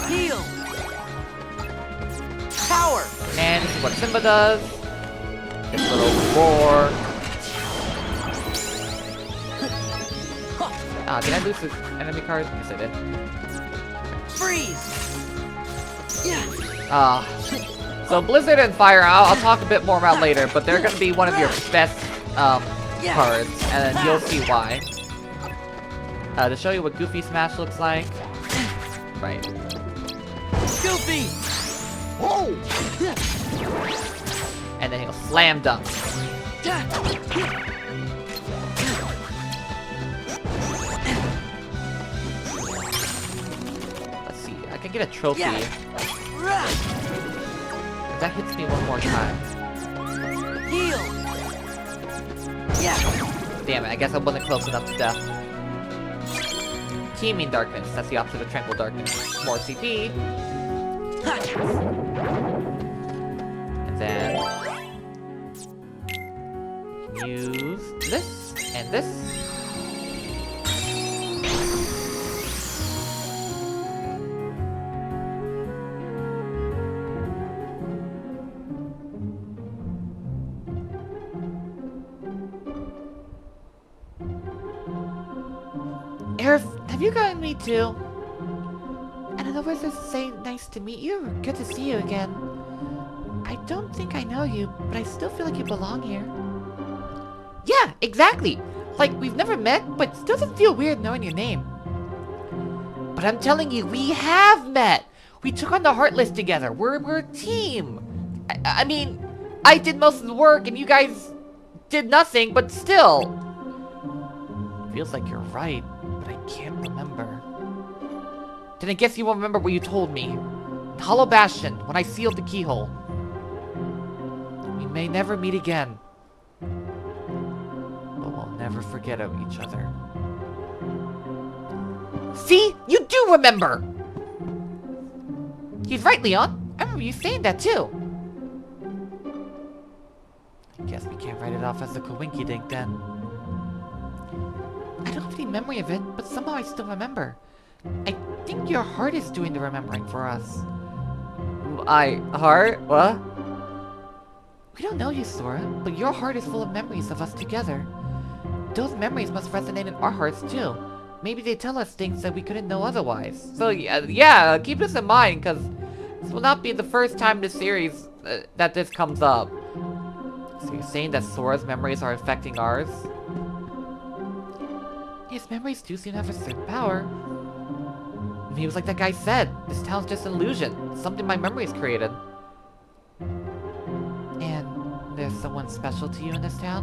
Heal! Power! And this is what Simba does. This little roar. Did I lose the enemy card? Yes, I did. Freeze! So Blizzard and Fire, I'll talk a bit more about later, but they're gonna be one of your best cards, and then you'll see why. To show you what Goofy Smash looks like. Right. Goofy! Whoa! And then he'll slam dunk. Let's see, I can get a trophy. If that hits me one more time. Heal! Damn it, I guess I wasn't close enough to death. Teeming Darkness, that's the opposite of Tranquil Darkness. More CP. And then use this and this. Aerith, have you gotten me too? And I know we're just saying nice to meet you, good to see you again. I don't think I know you, but I still feel like you belong here. Yeah, exactly! Like, we've never met, but it doesn't feel weird knowing your name. But I'm telling you, we have met! We took on the Heartless together, we're a team! I mean, I did most of the work and you guys did nothing, but still! Feels like you're right, but I can't remember. Then I guess you won't remember what you told me. In Hollow Bastion, when I sealed the keyhole. We may never meet again. But we'll never forget of each other. See? You do remember! He's right, Leon. I remember you saying that too. I guess we can't write it off as a coinky-dink then. I don't have any memory of it, but somehow I still remember. I think your heart is doing the remembering for us. Heart? What? We don't know you, Sora, but your heart is full of memories of us together. Those memories must resonate in our hearts too. Maybe they tell us things that we couldn't know otherwise. So yeah, keep this in mind, because this will not be the first time this series that this comes up. So you're saying that Sora's memories are affecting ours? His memories do seem to have a certain power. He was like that guy said. This town's just an illusion. Something my memories created. And there's someone special to you in this town?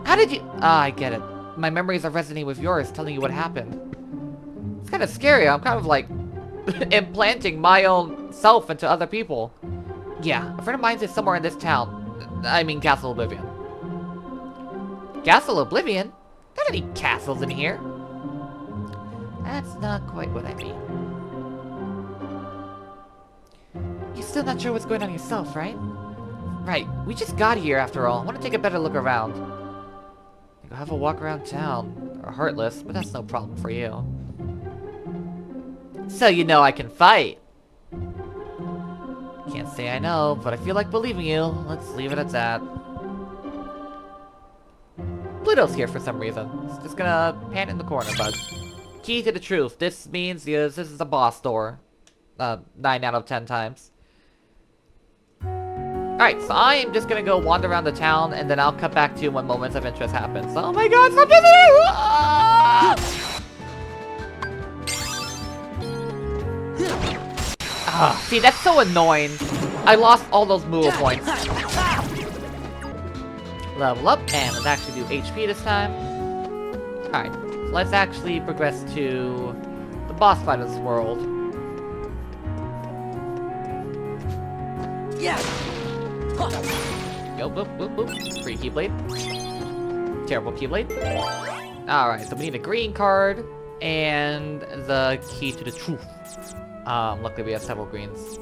How did you... Ah, I get it. My memories are resonating with yours, telling you what happened. It's kind of scary. I'm kind of like implanting my own self into other people. Yeah, a friend of mine is somewhere in this town. I mean, Castle Oblivion. Castle Oblivion? There aren't any castles in here. That's not quite what I mean. You're still not sure what's going on yourself, right? Right, we just got here after all. I want to take a better look around. Go have a walk around town. Or Heartless, but that's no problem for you. So you know I can fight. Can't say I know, but I feel like believing you. Let's leave it at that. Pluto's here for some reason. He's just gonna pant in the corner, bud. Key to the truth. This means this is a boss door. 9 out of 10 times. Alright, so I am just gonna go wander around the town, and then I'll cut back to you when moments of interest happens. Oh my god, something there! Ah, see, that's so annoying. I lost all those move points. Level up, and let's actually do HP this time. Alright, so let's actually progress to the boss fight of this world. Yeah. Go, boop, boop, boop. Free Keyblade. Terrible Keyblade. Alright, so we need a green card and the key to the truth. Luckily we have several greens.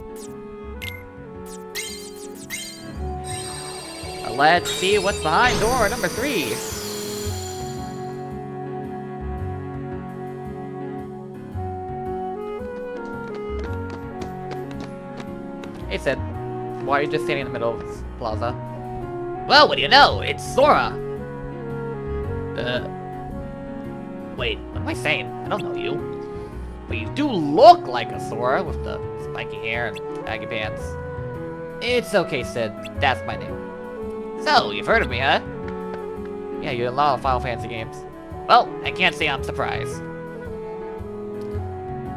Let's see what's behind door number 3. Hey Sid, why are you just standing in the middle of this plaza? Well, what do you know? It's Sora. Wait, what am I saying? I don't know you. But you do look like a Sora with the spiky hair and baggy pants. It's okay, Sid. That's my name. So, you've heard of me, huh? Yeah, you're in a lot of Final Fantasy games. Well, I can't say I'm surprised.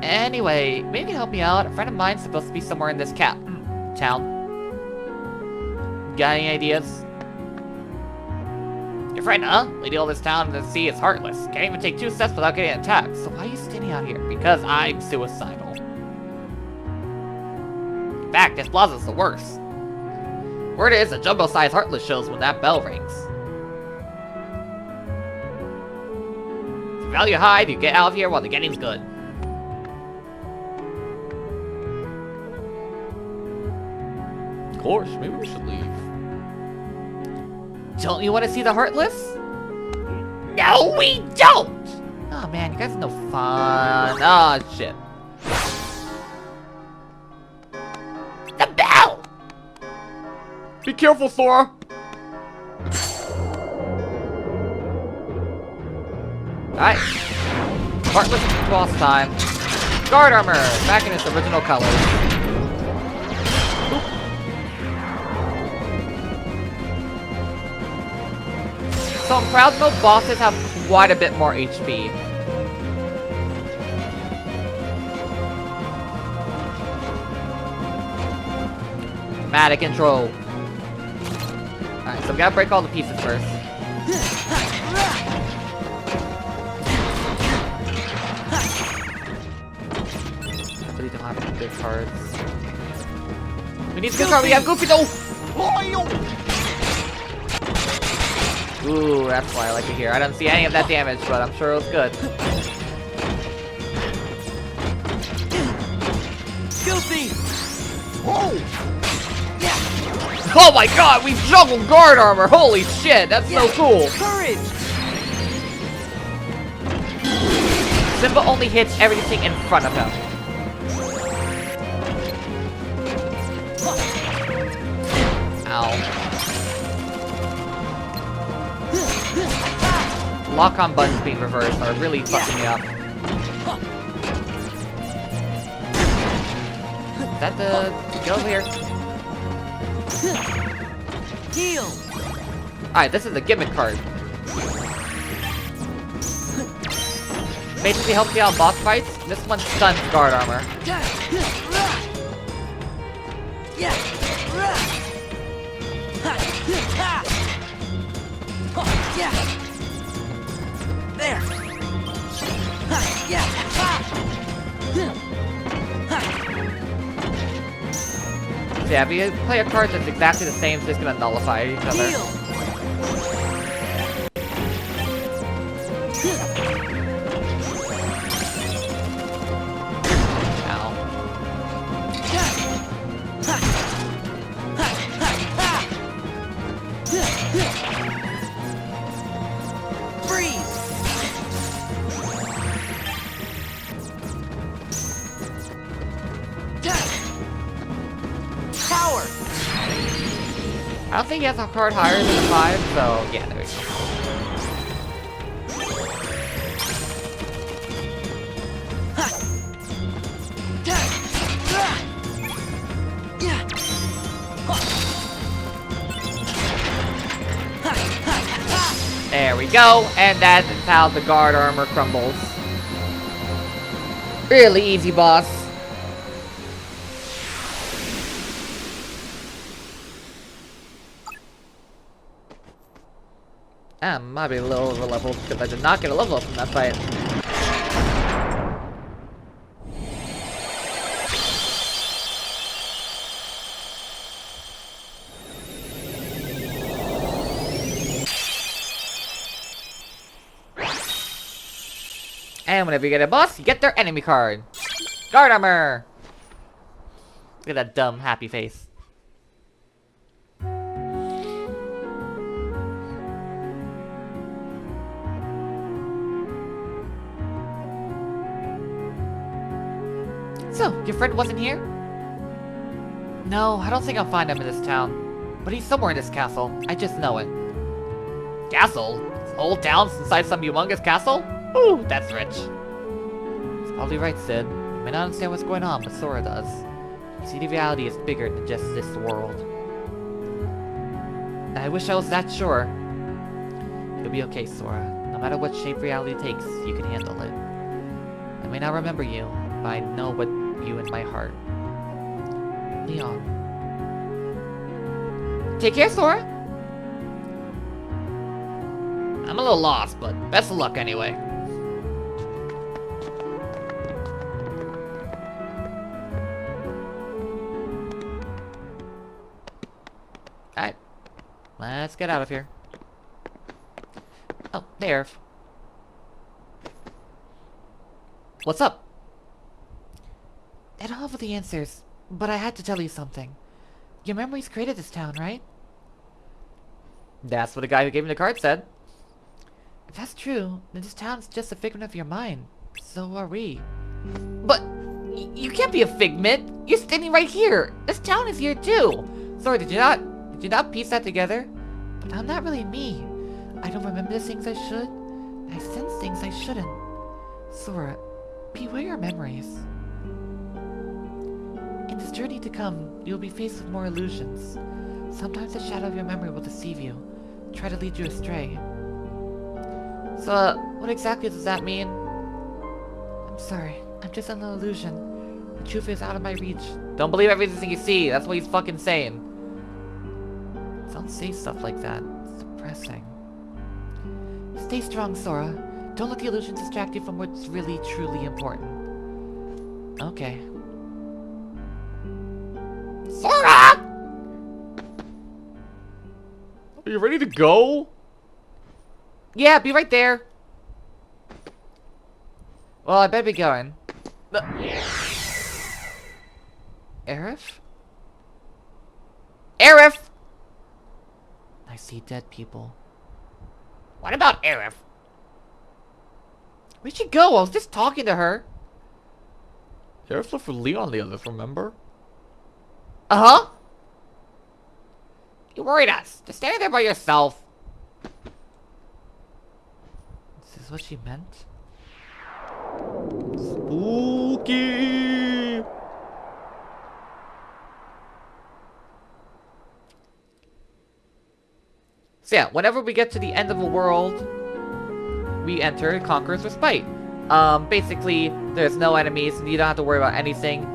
Anyway, maybe you can help me out. A friend of mine's supposed to be somewhere in this town. Got any ideas? Your friend, huh? Leading all this town to the sea is heartless. Can't even take 2 steps without getting attacked. So why are you standing out here? Because I'm suicidal. In fact, this plaza's the worst. Word is, a jumbo-sized heartless shows when that bell rings. If you value hide, you get out of here while the getting's good. Of course, maybe we should leave. Don't you want to see the Heartless? No, we don't! Oh man, you guys are no fun. Oh shit. The bell! Be careful, Sora! Alright. Heartless boss time. Guard armor! Back in its original colors. So in Proud Mode, bosses have quite a bit more HP. Dramatic intro. Alright, so we gotta break all the pieces first. I really don't have any good cards. We need a good card, we have Goofy though! Ooh, that's why I like it here. I don't see any of that damage, but I'm sure it was good. Goofy! Oh! Oh my god, we juggled guard armor! Holy shit, that's so cool! Courage! Simba only hits everything in front of him. Ow. Lock-on buttons being reversed are really fucking me up. Is that the... Get over here. Heal! Alright, this is a gimmick card. basically helps you out in boss fights. This one stuns guard armor. There. Yeah, if you play a card that's exactly the same, it's just gonna nullify each other. Ow. Freeze. Power. I don't think he has a card higher than a 5, so yeah, there we go. There we go, and that is how the guard armor crumbles. Really easy, boss. I might be a little over leveled because I did not get a level up from that fight. And whenever you get a boss, you get their enemy card. Guard armor! Look at that dumb, happy face. So, your friend wasn't here? No, I don't think I'll find him in this town. But he's somewhere in this castle. I just know it. Castle? This whole town's inside some humongous castle? Ooh, that's rich. He's probably right, Sid. You may not understand what's going on, but Sora does. You see, the reality is bigger than just this world. I wish I was that sure. You'll be okay, Sora. No matter what shape reality takes, you can handle it. I may not remember you, but I know what you in my heart. Leon. Take care, Sora! I'm a little lost, but best of luck anyway. Alright. Let's get out of here. Oh, there. What's up? I don't have all the answers, but I had to tell you something. Your memories created this town, right? That's what the guy who gave me the card said. If that's true, then this town's just a figment of your mind. So are we. But you can't be a figment. You're standing right here. This town is here too. Sorry, did you not piece that together? But I'm not really me. I don't remember the things I should. I sense things I shouldn't. Sora, beware your memories. In this journey to come, you'll be faced with more illusions. Sometimes the shadow of your memory will deceive you, try to lead you astray. So, what exactly does that mean? I'm sorry, I'm just an illusion. The truth is out of my reach. Don't believe everything you see, that's what he's fucking saying. Don't say stuff like that, it's depressing. Stay strong, Sora. Don't let the illusions distract you from what's really, truly important. Okay. Sora! Are you ready to go? Yeah, be right there. Well, I better be going. Aerith? Aerith! I see dead people. What about Aerith? Where'd she go? I was just talking to her. Aerith left for Leon the others, remember? Uh-huh. You worried us. Just standing there by yourself. Is this what she meant? Spooky! So yeah, whenever we get to the end of a world, we enter Conqueror's Respite. Basically, there's no enemies, and you don't have to worry about anything.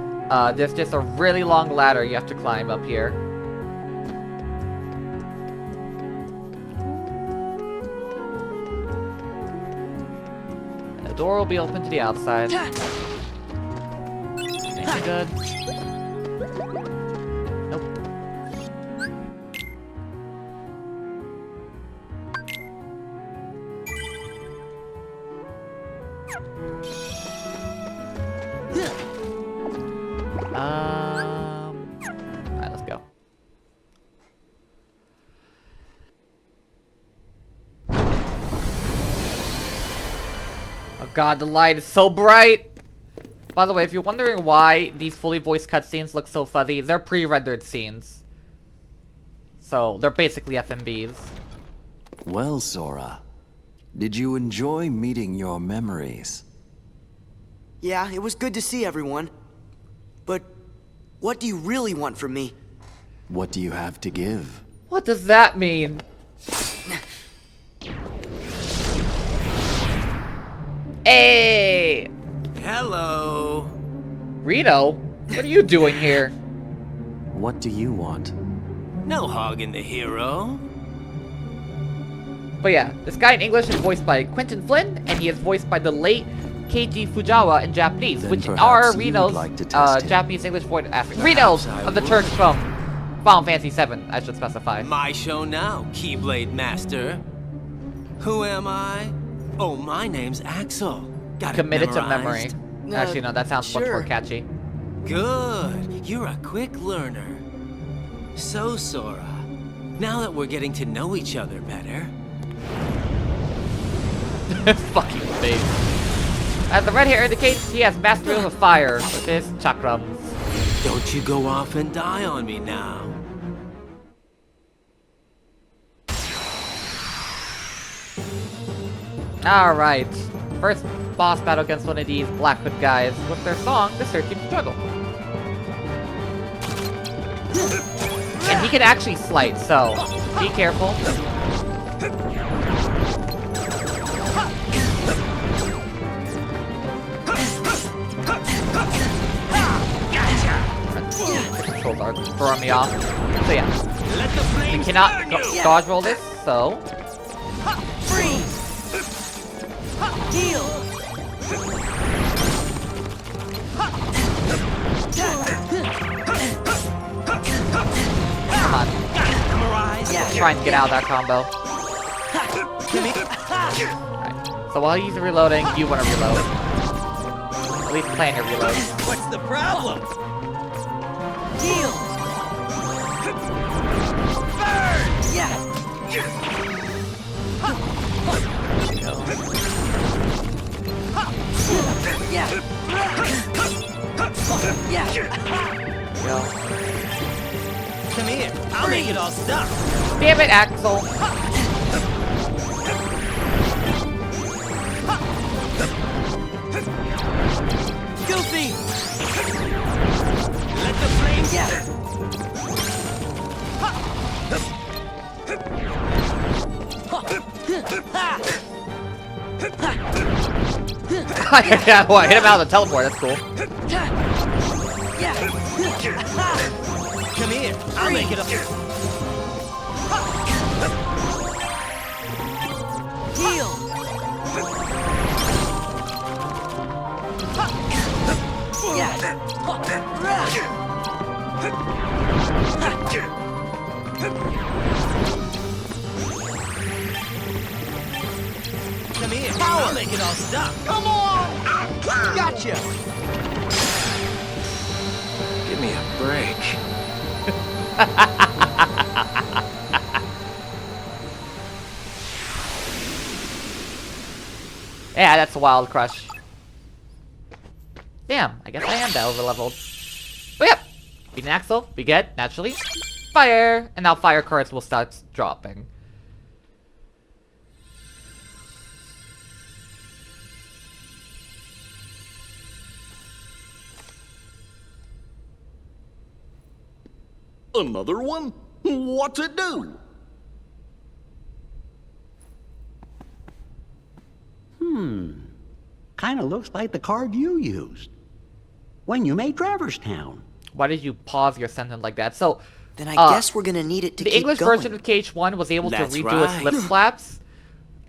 There's just a really long ladder you have to climb up here. And the door will be open to the outside. Anything good? Nope. Alright, let's go. Oh god, the light is so bright! By the way, if you're wondering why these fully voiced cutscenes look so fuzzy, they're pre-rendered scenes. So, they're basically FMVs. Well, Sora, did you enjoy meeting your memories? Yeah, it was good to see everyone. But what do you really want from me? What do you have to give? What does that mean? Hey! Hello. Rito? What are you doing here? What do you want? No hogging the hero. But yeah, this guy in English is voiced by Quentin Flynn, and he is voiced by the late Keiji Fujiwara in Japanese, Then which perhaps are you'd Reno's like to test him. Japanese English voice actors. Reno's of the Turks from Final Fantasy VII, I should specify. My show now, Keyblade Master. Who am I? Oh, my name's Axel. Got it Committed to memorized? memory. Actually, no, that sounds much more catchy. Good. You're a quick learner. So, Sora, now that we're getting to know each other better... Fucking face. As the red hair indicates, he has mastery of fire with his chakrams. Don't you go off and die on me now. Alright. First boss battle against one of these Black Hood guys with their song, The Searching Struggle. And he can actually slice, so be careful. Controls are throwing me off. So yeah. We cannot dodge roll this, so... Freeze! Heal! Come on. Try and get out of that combo. Alright. So while he's reloading, you want to reload. At least plan your reload. What's the problem? Heal! Burn! Yeah! Yeah! Yeah! Go. Come here. I'll make it all stop. Damn it, Axel. Goofy! Let the flames... Yeah! Yeah, well, I hit him out of the teleport, that's cool. Yeah! Come here. I'll make it up. Heal! Yeah! Come here. I'll make it all stop. Come on! Gotcha! Give me a break. Yeah, that's a wild crush. Damn, I guess I am that over-leveled. But yep, beat an Axel, we get, naturally, fire! And now fire cards will start dropping. Another one? What's it do? kinda looks like the card you used when you made Traverstown. Why did you pause your sentence like that? So, Then I guess we're gonna need it to the keep English going. version of KH1 was able That's to redo right. its lip flaps.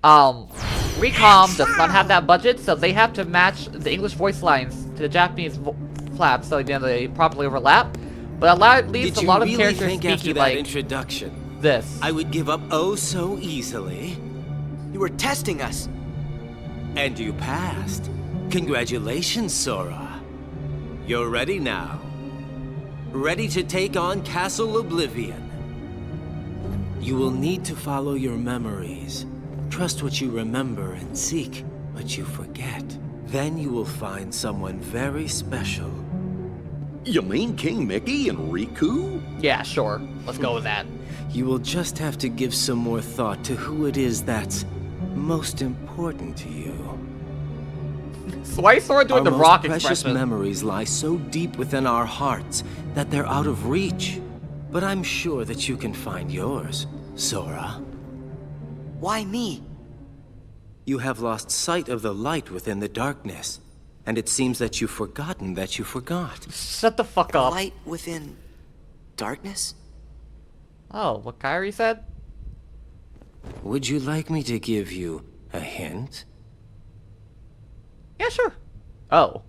Recom does not have that budget, so they have to match the English voice lines to the Japanese flaps, so they properly overlap. But leaves Did a you lot of really characters think after speaking that like introduction, this. I would give up oh so easily? You were testing us. And you passed. Congratulations, Sora. You're ready now. Ready to take on Castle Oblivion. You will need to follow your memories. Trust what you remember and seek what you forget. Then you will find someone very special. You mean King Mickey and Riku? Yeah, sure. Let's go with that. You will just have to give some more thought to who it is that's most important to you. So why is Sora doing the Our rock most precious expression? memories lie so deep within our hearts that they're out of reach. But I'm sure that you can find yours, Sora. Why me? You have lost sight of the light within the darkness, and it seems that you've forgotten that you forgot. Shut the fuck up. Light within darkness? Oh, what Kyrie said? Would you like me to give you a hint? Yeah, sure. Oh.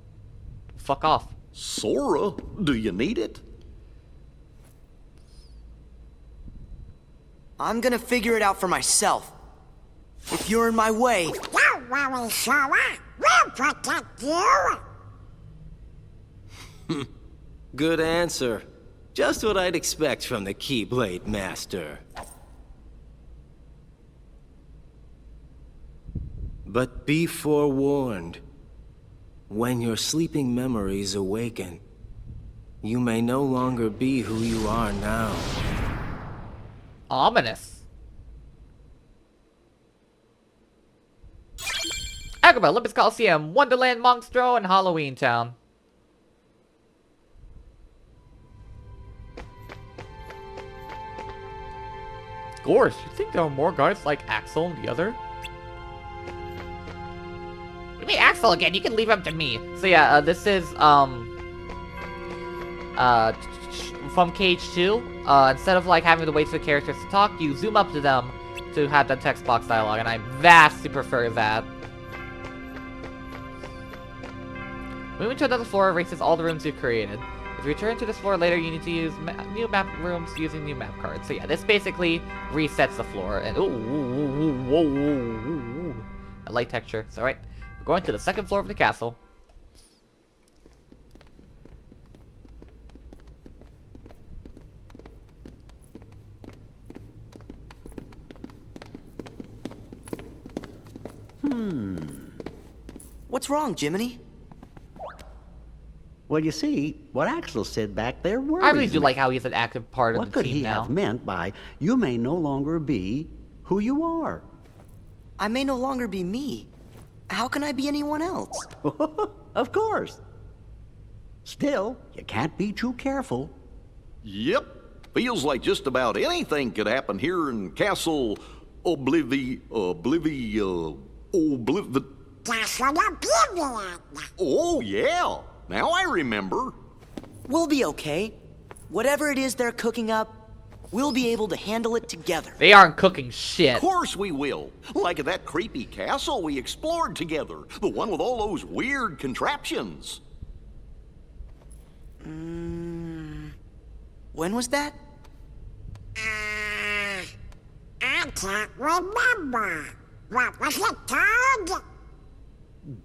Fuck off. Sora, do you need it? I'm gonna figure it out for myself. If you're in my way, Don't worry, Sora. We'll protect you. Good answer. Just what I'd expect from the Keyblade Master. But be forewarned. When your sleeping memories awaken, you may no longer be who you are now. Ominous. Agrabah, Olympus Coliseum, Wonderland, Monstro, and Halloween Town. Gorsh, you think there are more guards like Axel and the other? You mean Axel again? You can leave him to me. So yeah, this is, from KH2. Instead of, like, having to wait for the characters to talk, you zoom up to them to have that text box dialogue, and I vastly prefer that. Moving to another floor erases all the rooms you've created. If you return to this floor later, you need to use new map rooms using new map cards. So yeah, this basically resets the floor, and a light texture. So alright, we're going to the second floor of the castle. what's wrong, Jiminy? Well, you see, what Axel said back there worries I really do me. like how he's an active part of What the could team he now. have meant by, you may no longer be who you are? I may no longer be me. How can I be anyone else? Of course. Still, you can't be too careful. Yep. Feels like just about anything could happen here in Castle Oblivion. Castle Oblivion. Oh, yeah. Now I remember. We'll be okay. Whatever it is they're cooking up, we'll be able to handle it together. They aren't cooking shit. Of course we will. Like at that creepy castle we explored together. The one with all those weird contraptions. When was that? I can't remember. What was it called?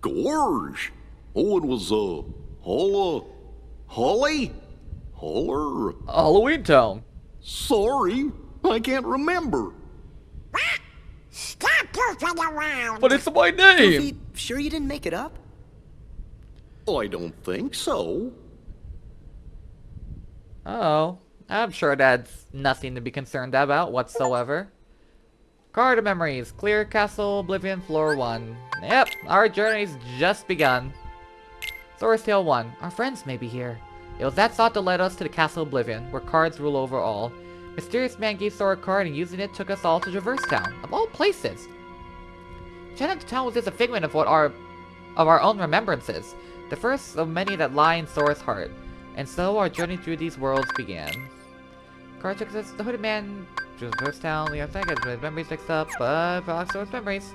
Gorge. Oh, it was, Holly? Holler? Halloween Town. Sorry, I can't remember. What? Stop goofing around. But it's my name! Goofy, sure you didn't make it up? I don't think so. Oh, I'm sure that's nothing to be concerned about whatsoever. Card of memories. Clear Castle Oblivion Floor 1. Yep, our journey's just begun. Sora's Tale 1. Our friends may be here. It was that thought that led us to the Castle Oblivion, where cards rule over all. Mysterious man gave Sora a card, and using it took us all to Traverse Town, of all places. Enchanted Town was just a figment of what our of our own remembrances, the first of many that lie in Sora's heart. And so our journey through these worlds began. Card took us the Hooded Man, First Town, Leon Thank his memories mixed up, but Fox Sora's memories.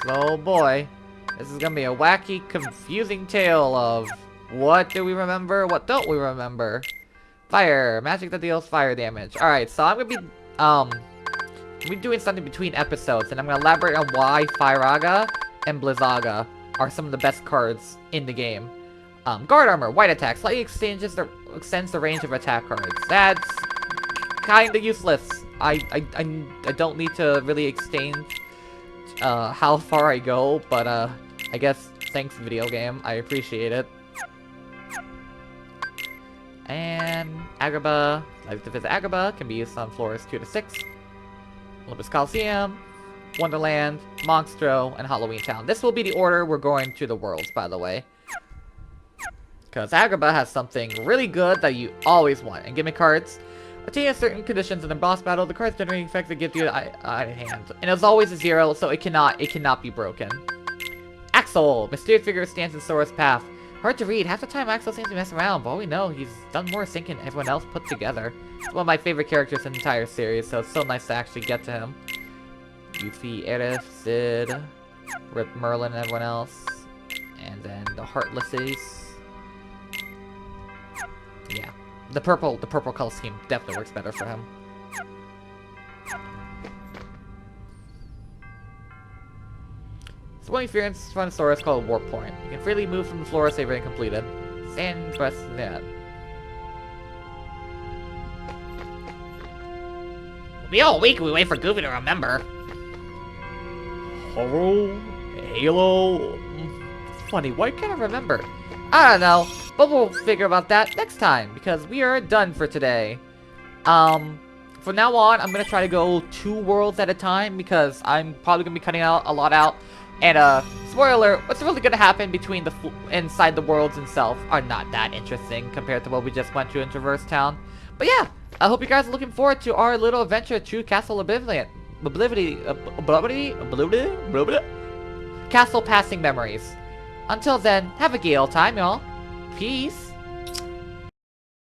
So boy, this is gonna be a wacky, confusing tale of what do we remember, what don't we remember. Fire, magic that deals fire damage. Alright, so I'm gonna be doing something between episodes, and I'm gonna elaborate on why Firaga and Blizzaga are some of the best cards in the game. Guard armor, white attack, slightly extends the range of attack cards. That's kinda useless. I don't need to really exchange how far I go, but I guess thanks video game, I appreciate it. And Agrabah, Life Defense Agrabah can be used on floors 2 to 6. Olympus Coliseum, Wonderland, Monstro, and Halloween Town. This will be the order we're going to the worlds, by the way. Because Agrabah has something really good that you always want. And gimmick cards. Attaining certain conditions in the boss battle, the cards generating effects that give you an hand. And it's always a 0, so it cannot be broken. Axel, mysterious figure stands in Sora's path. Hard to read. Half the time Axel seems to mess around, but all we know, he's done more thinking than everyone else put together. He's one of my favorite characters in the entire series, so it's so nice to actually get to him. Yuffie, Aerith, Sid, Rip Merlin, and everyone else. And then the Heartlesses. Yeah. The purple color scheme definitely works better for him. So one experience from Sora is called Warp Point. You can freely move from the floor as everything completed. Sand breast net. It'll be all week we wait for Goofy to remember. Horror, Halo. Funny, why can't I remember? I don't know, but we'll figure about that next time because we are done for today. From now on, I'm gonna try to go 2 worlds at a time because I'm probably gonna be cutting out a lot out. And spoiler, what's really gonna happen between the inside the worlds itself are not that interesting compared to what we just went through in Traverse Town. But yeah, I hope you guys are looking forward to our little adventure through Castle Oblivion. Castle Passing Memories. Until then, have a gay old time, y'all. Peace.